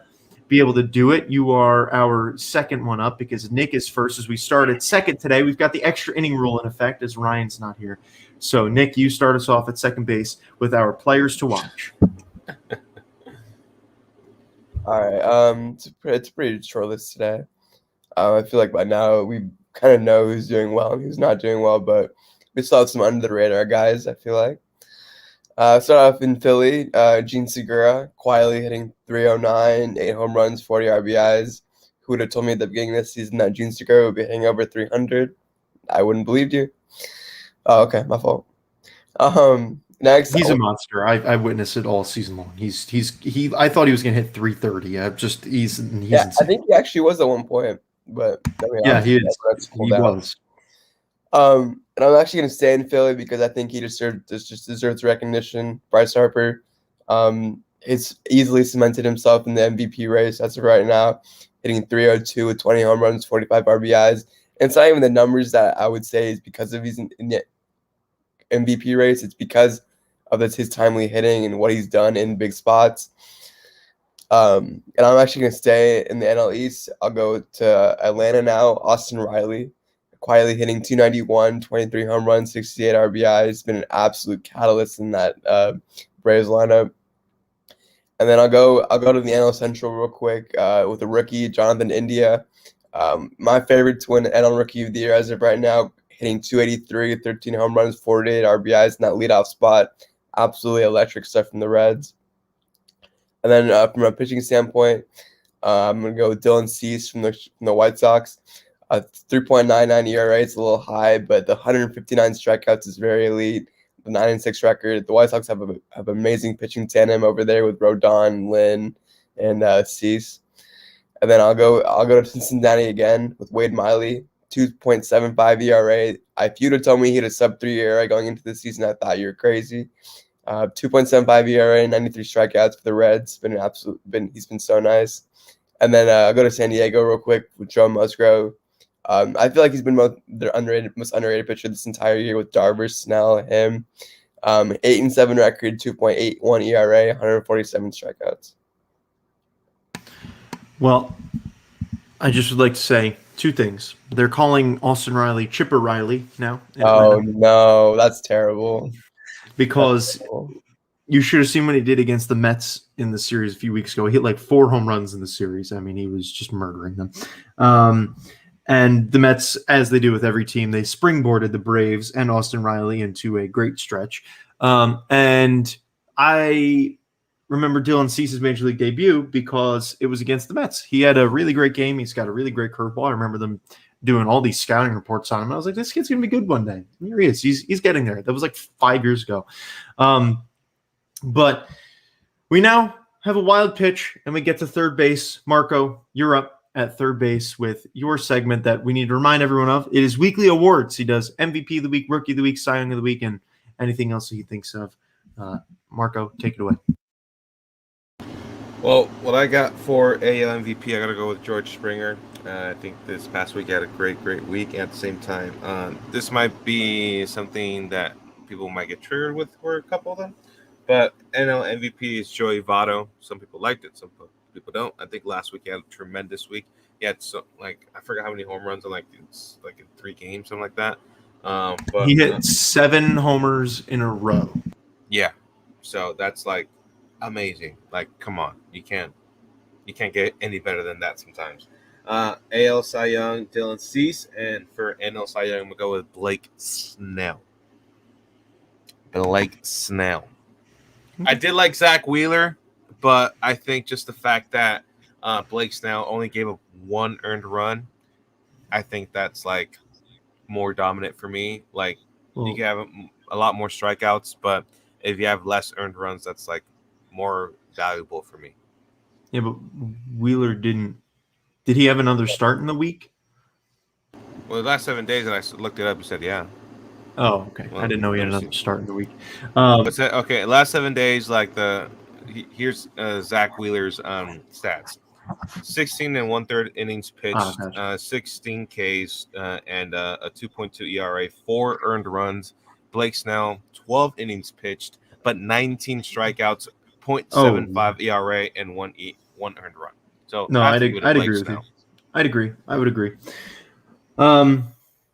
be able to do it. You are our second one up because Nick is first as we started second today. We've got the extra inning rule in effect as Ryan's not here. So, Nick, you start us off at second base with our players to watch. All right. It's a pretty short list today. I feel like by now we kind of know who's doing well and who's not doing well, but we still have some under the radar guys, I feel like. Start off in Philly, Gene Segura, quietly hitting .309, 8 home runs, 40 RBIs. Who would have told me at the beginning of this season that Gene Segura would be hitting over 300? I wouldn't believe you. Oh, okay, my fault. Next, he's a monster. I witnessed it all season long. I thought he was going to hit 330. He's insane. I think he actually was at one point, but I mean, yeah, he is. He was. And I'm actually going to stay in Philly because I think he deserves recognition. Bryce Harper, he's easily cemented himself in the MVP race as of right now, hitting .302 with 20 home runs, 45 RBIs. And it's not even the numbers that I would say is because of he's in the MVP race. It's because of his timely hitting and what he's done in big spots. And I'm actually going to stay in the NL East. I'll go to Atlanta now. Austin Reilly, quietly hitting .291, 23 home runs, 68 RBIs. He's been an absolute catalyst in that Braves lineup. And then I'll go to the NL Central real quick with a rookie, Jonathan India. My favorite to win NL Rookie of the Year as of right now, hitting .283, 13 home runs, 48 RBIs in that leadoff spot. Absolutely electric stuff from the Reds. And then from a pitching standpoint, I'm going to go with Dylan Cease from the White Sox. 3.99 ERA, it's a little high, but the 159 strikeouts is very elite. The 9-6 record. The White Sox have amazing pitching tandem over there with Rodon, Lynn, and Cease. And then I'll go to Cincinnati again with Wade Miley, 2.75 ERA. If you'd have told me he had a sub-3 ERA going into the season, I thought you were crazy. 2.75 ERA, 93 strikeouts for the Reds. He's been so nice. And then I'll go to San Diego real quick with Joe Musgrove. I feel like he's been most underrated pitcher this entire year with Darvish, Snell, him. 8-7 record, 2.81 ERA, 147 strikeouts. Well, I just would like to say Two things. They're calling Austin Riley Chipper Riley now. in Oh Atlanta, no, that's terrible. because Terrible. you should have seen what he did against the Mets in the series a few weeks ago. He hit like 4 home runs in the series. I mean, he was just murdering them. And the Mets, as they do with every team, they springboarded the Braves and Austin Riley into a great stretch. And I remember Dylan Cease's major league debut because it was against the Mets. He had a really great game. He's got a really great curveball. I remember them doing all these scouting reports on him. I was like, this kid's going to be good one day. And here he is. He's getting there. That was like 5 years ago. But we now have a wild pitch, and we get to third base. Marco, you're up at third base with your segment that we need to remind everyone of. It is weekly awards. He does MVP of the week, Rookie of the week, Cy Young of the week, and anything else that he thinks of. Marco, take it away. Well, what I got for AL MVP, I got to go with George Springer. I think this past week had a great week. At the same time, this might be something that people might get triggered with for a couple of them. But NL MVP is Joey Votto. Some people liked it, some people don't. I think last week he had a tremendous week. He had I forgot how many home runs in in 3 games, something like that. But he hit 7 homers in a row. Yeah, so that's amazing. Come on, you can't get any better than that sometimes. AL Cy Young, Dylan Cease, and for NL Cy Young, I'm gonna go with Blake Snell. I did like Zach Wheeler, but I think just the fact that Blake Snell only gave up 1 earned run, I think that's more dominant for me. You can have a lot more strikeouts, but if you have less earned runs, that's more valuable for me. Yeah, but Wheeler didn't. Did he have another start in the week? Well, the last 7 days that I looked it up, he said, yeah. Oh, okay. I didn't know he had another start in the week. Okay, last 7 days, here's Zach Wheeler's stats: 16 and 1/3 innings pitched, 16 Ks, and a 2.2 ERA, 4 earned runs. Blake Snell, 12 innings pitched, but 19 strikeouts, 0.75 ERA, and 1 earned run. So no, I'd agree with you. I'd agree. I would agree.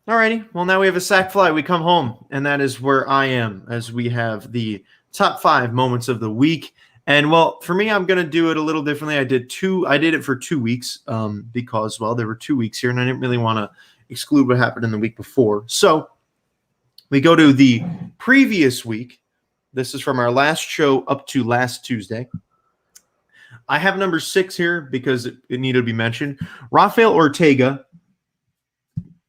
Alrighty. Well, now we have a sack fly. We come home, and that is where I am, as we have the top 5 moments of the week. And well, for me, I'm going to do it a little differently. I did it for 2 weeks because, well, there were 2 weeks here, and I didn't really want to exclude what happened in the week before. So we go to the previous week. This is from our last show up to last Tuesday. I have number 6 here because it needed to be mentioned. Rafael Ortega.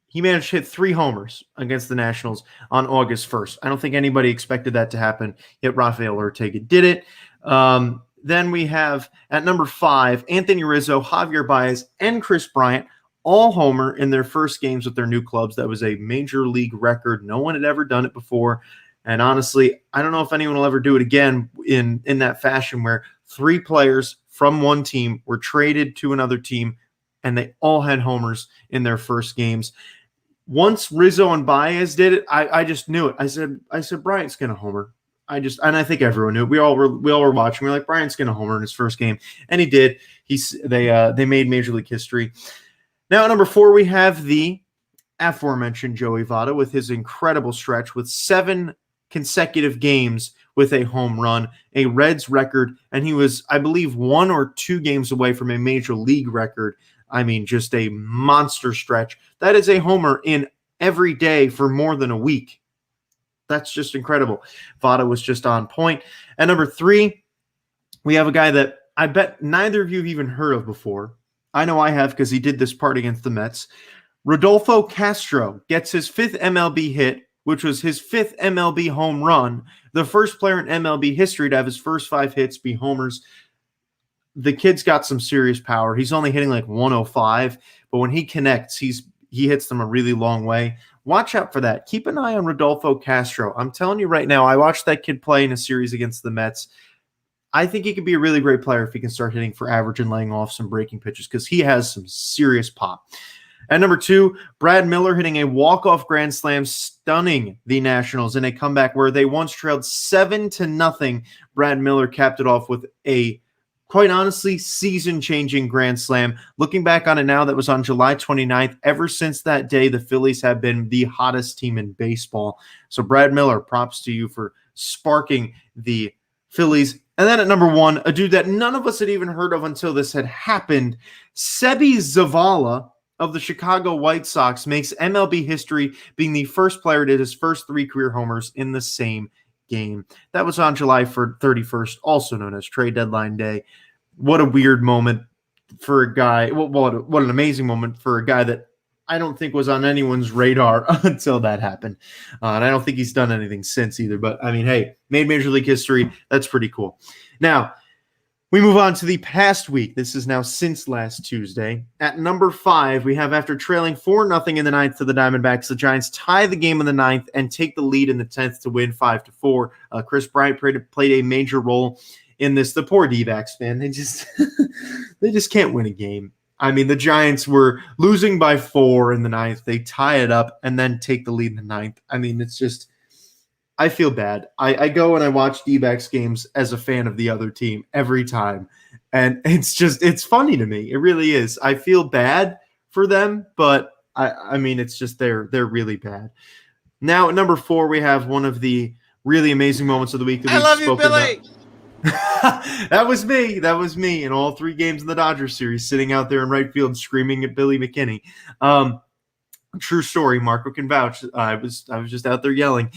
He managed to hit 3 homers against the Nationals on August 1st. I don't think anybody expected that to happen, yet Rafael Ortega did it. Then we have at number 5, Anthony Rizzo, Javier Baez, and Chris Bryant, all homer in their first games with their new clubs. That was a major league record. No one had ever done it before. And honestly, I don't know if anyone will ever do it again in that fashion where 3 players from one team were traded to another team, and they all had homers in their first games. Once Rizzo and Baez did it, I just knew it. I said Bryant's going to homer. And I think everyone knew it. We all were watching. We're like, Bryant's going to homer in his first game, and he did. They made Major League history. Now at number 4, we have the aforementioned Joey Votto with his incredible stretch with 7 consecutive games with a home run, a Reds record, and he was, I believe, 1 or 2 games away from a Major League record. I mean, just a monster stretch. That is a homer in every day for more than a week. That's just incredible. Votto was just on point. At number 3, we have a guy that I bet neither of you have even heard of before. I know I have because he did this part against the Mets. Rodolfo Castro gets his 5th MLB hit, which was his 5th MLB home run, the first player in MLB history to have his first 5 hits be homers. The kid's got some serious power. He's only hitting 105, but when he connects, he hits them a really long way. Watch out for that. Keep an eye on Rodolfo Castro. I'm telling you right now, I watched that kid play in a series against the Mets. I think he could be a really great player if he can start hitting for average and laying off some breaking pitches because he has some serious pop. At number 2, Brad Miller hitting a walk-off grand slam, stunning the Nationals in a comeback where they once trailed 7-0. Brad Miller capped it off with a quite honestly, season-changing grand slam. Looking back on it now, that was on July 29th. Ever since that day, the Phillies have been the hottest team in baseball. So Brad Miller, props to you for sparking the Phillies. And then at number 1, a dude that none of us had even heard of until this had happened, Sebi Zavala of the Chicago White Sox makes MLB history, being the first player to hit his first 3 career homers in the same game. That was on July 31st, also known as trade deadline day. What a weird moment for a guy. What an amazing moment for a guy that I don't think was on anyone's radar until that happened. And I don't think he's done anything since either. But, I mean, hey, made Major League history. That's pretty cool. Now, we move on to the past week. This is now since last Tuesday. At number 5, we have, after trailing 4-0 in the 9th to the Diamondbacks, the Giants tie the game in the 9th and take the lead in the 10th to win 5-4. Chris Bryant played a major role in this. The poor D-backs, man. They just can't win a game. I mean, the Giants were losing by 4 in the 9th. They tie it up and then take the lead in the 9th. I mean, it's just, I feel bad. I go and I watch D-backs games as a fan of the other team every time. And it's funny to me. It really is. I feel bad for them, but I mean, it's just they're really bad. Now at number 4, we have one of the really amazing moments of the week that we've spoken about. That was me. That was me in all 3 games in the Dodgers series, sitting out there in right field screaming at Billy McKinney. True story. Marco can vouch. I was just out there yelling.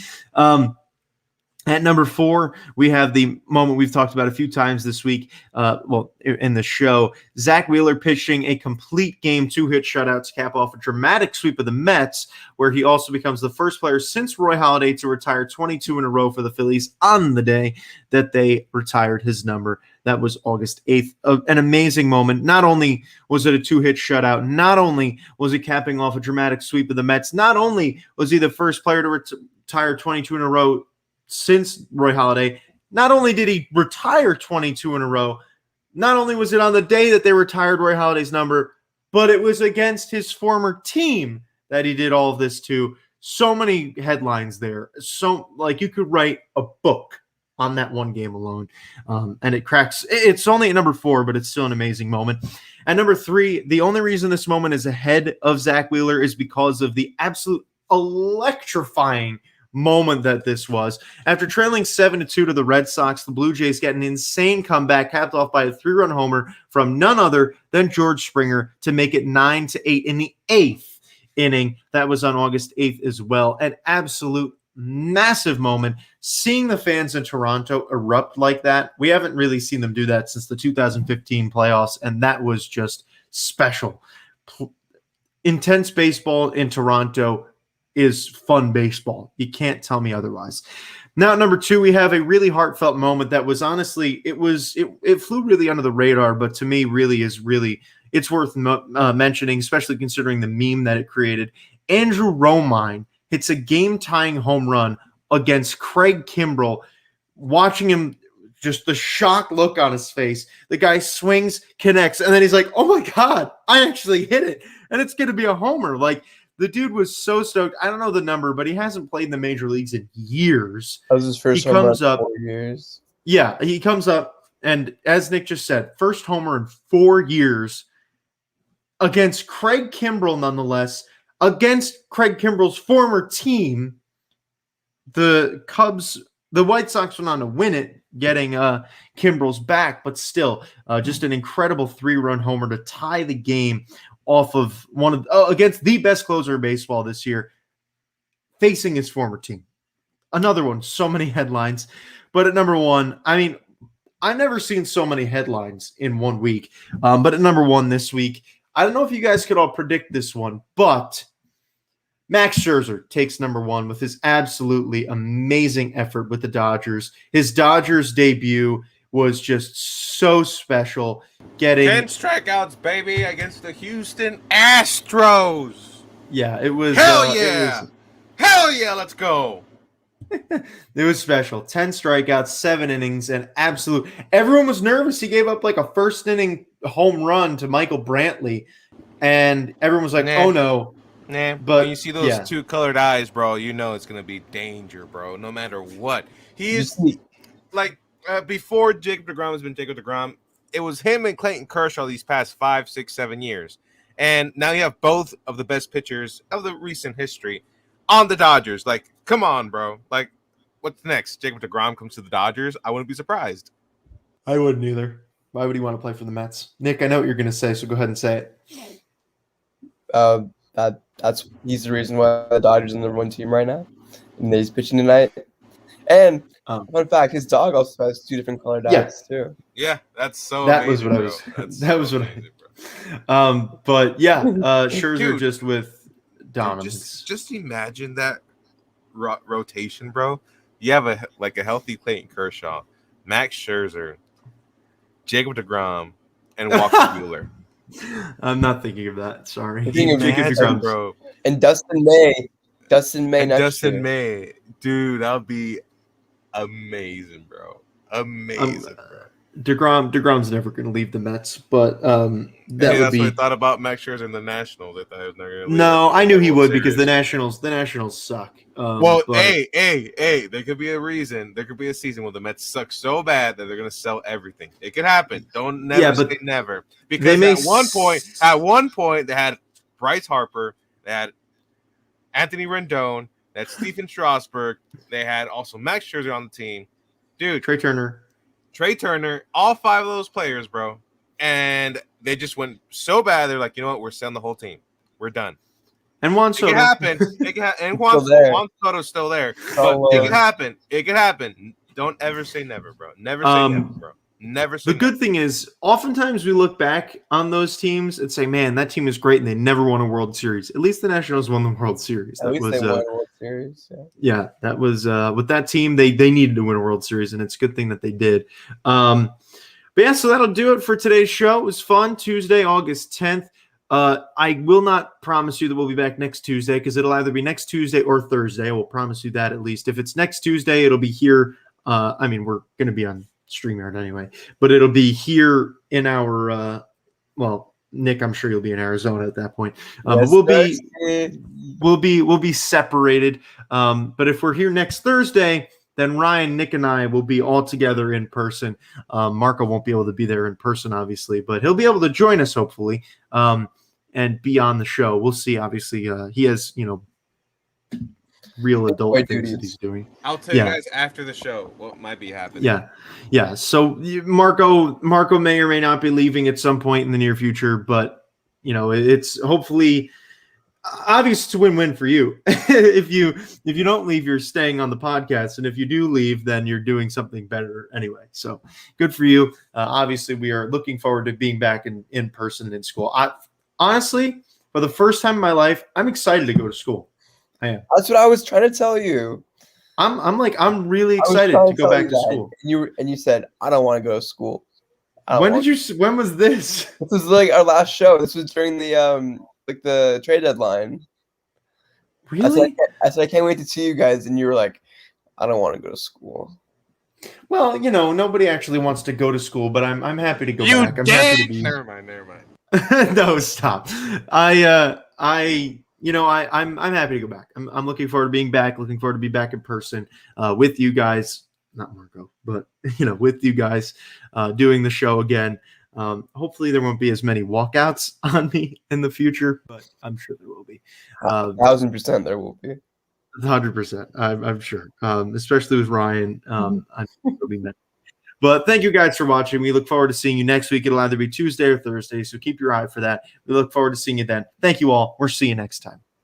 At number 4, we have the moment we've talked about a few times this week, in the show. Zach Wheeler pitching a complete game 2-hit shutout to cap off a dramatic sweep of the Mets, where he also becomes the first player since Roy Halladay to retire 22 in a row for the Phillies on the day that they retired his number. That was August 8th. An amazing moment. Not only was it a 2-hit shutout, not only was it capping off a dramatic sweep of the Mets, not only was he the first player to retire 22 in a row since Roy Halladay, not only did he retire 22 in a row, not only was it on the day that they retired Roy Halladay's number, but it was against his former team that he did all of this to. So many headlines there. So, like, you could write a book on that one game alone. And it's only at number 4, but it's still an amazing moment. At number 3, the only reason this moment is ahead of Zach Wheeler is because of the absolute electrifying moment that this was. After trailing 7-2 to the Red Sox, the Blue Jays get an insane comeback, capped off by a 3-run homer from none other than George Springer to make it 9-8 in the 8th inning. That was on August 8th as well. An absolute massive moment. Seeing the fans in Toronto erupt like that, we haven't really seen them do that since the 2015 playoffs, and that was just special. Intense baseball in Toronto is fun baseball. You can't tell me otherwise. Now at number 2, we have a really heartfelt moment that was honestly, it flew really under the radar, but to me it's worth mentioning, especially considering the meme that it created. Andrew Romine hits a game-tying home run against Craig Kimbrell. Watching him, just the shocked look on his face. The guy swings, connects, and then he's like, "Oh my God, I actually hit it, and it's going to be a homer." Like, the dude was so stoked. I don't know the number, but he hasn't played in the major leagues in years. That was his first homer in 4 years. Yeah, he comes up, and as Nick just said, first homer in 4 years against Craig Kimbrell, nonetheless, against Craig Kimbrell's former team. The White Sox went on to win it, getting Kimbrell's back, but still, just an incredible 3-run homer to tie the game off of against the best closer in baseball this year, facing his former team. Another one, so many headlines. But at number 1, I mean, I've never seen so many headlines in 1 week. But at number 1 this week, I don't know if you guys could all predict this one, but Max Scherzer takes number 1 with his absolutely amazing effort with the Dodgers. His Dodgers debut was just so special. Getting 10 strikeouts, baby, against the Houston Astros. Yeah, it was. Hell yeah. Hell yeah, let's go. It was special. 10 strikeouts, 7 innings, and absolute. Everyone was nervous. He gave up like a first inning home run to Michael Brantley, and everyone was like, "Oh no." Nah, but when you see those 2 colored eyes, bro, you know it's gonna be danger, bro. No matter what, he is like before Jacob deGrom has been Jacob deGrom. it was him and Clayton Kershaw these past 5, 6, 7 years. And now you have both of the best pitchers of the recent history on the Dodgers. Like, come on, bro. Like, what's next? Jacob deGrom comes to the Dodgers? I wouldn't be surprised. I wouldn't either. Why would he want to play for the Mets? Nick, I know what you're going to say, so go ahead and say it. He's the reason why the Dodgers are the number 1 team right now. And he's pitching tonight. And fun fact, his dog also has 2 different colored eyes too. Yeah, that's so. That amazing, was what I was. That's that so was what. amazing, But yeah, Scherzer Dude, just with dominance. Just imagine that rotation, bro. You have a healthy Clayton Kershaw, Max Scherzer, Jacob deGrom, and Walker Buehler. I'm not thinking of that. Sorry, Jacob deGrom, bro. And Dustin May. Dustin May, dude, that would be amazing, bro. Amazing, bro. DeGrom's never going to leave the Mets, but that's what I thought about Max Scherzer and the Nationals. I thought he was never going to leave. No, I knew he would because the Nationals suck. Hey, there could be a reason. There could be a season where the Mets suck so bad that they're going to sell everything. It could happen. Don't say never. Because at one point, they had Bryce Harper, they had Anthony Rendon, they had Stephen Strasburg, they had also Max Scherzer on the team. Dude, Trey Turner, all 5 of those players, bro. And they just went so bad, they're like, you know what? We're selling the whole team. We're done. And Juan Soto. It can happen. And Juan Soto's still there. But it can happen. It can happen. Don't ever say never, bro. Never say never, bro. Never say The good thing is, oftentimes we look back on those teams and say, man, that team is great, and they never won a World Series. At least the Nationals won the World Series. At least they won a World Series. Yeah, that was with that team, they needed to win a World Series, and it's a good thing that they did. But yeah, so that'll do it for today's show. It was fun. Tuesday, August 10th. I will not promise you that we'll be back next Tuesday because it'll either be next Tuesday or Thursday. I will promise you that at least. If it's next Tuesday, it'll be here. We're going to be on StreamYard anyway, but it'll be here in our Nick, I'm sure you'll be in Arizona at that point. But we'll be separated. But if we're here next Thursday, then Ryan, Nick, and I will be all together in person. Marco won't be able to be there in person, obviously, but he'll be able to join us hopefully and be on the show. We'll see. Obviously, he has real adult things that he's doing. I'll tell you guys after the show what might be happening. Yeah. So Marco may or may not be leaving at some point in the near future, but it's hopefully obviously it's a win-win for you. If you don't leave, you're staying on the podcast, and if you do leave, then you're doing something better anyway. So good for you. Obviously, we are looking forward to being back in person in school. Honestly, for the first time in my life, I'm excited to go to school. I am. That's what I was trying to tell you. I'm really excited to go back to school. And you said, I don't want to go to school. When was this? This was like our last show. This was during the trade deadline. Really? I said I can't wait to see you guys, and you were like, I don't want to go to school. Well, nobody actually wants to go to school, but I'm happy to go back. I'm happy to be. Never mind. No, stop. I'm happy to go back. I'm looking forward to being back. Looking forward to be back in person with you guys. Not Marco, but with you guys doing the show again. Hopefully there won't be as many walkouts on me in the future, but I'm sure there will be. 1,000% there will be. 100%. I'm sure. Especially with Ryan. I think it'll be many. But thank you guys for watching. We look forward to seeing you next week. It'll either be Tuesday or Thursday, so keep your eye for that. We look forward to seeing you then. Thank you all. We'll see you next time.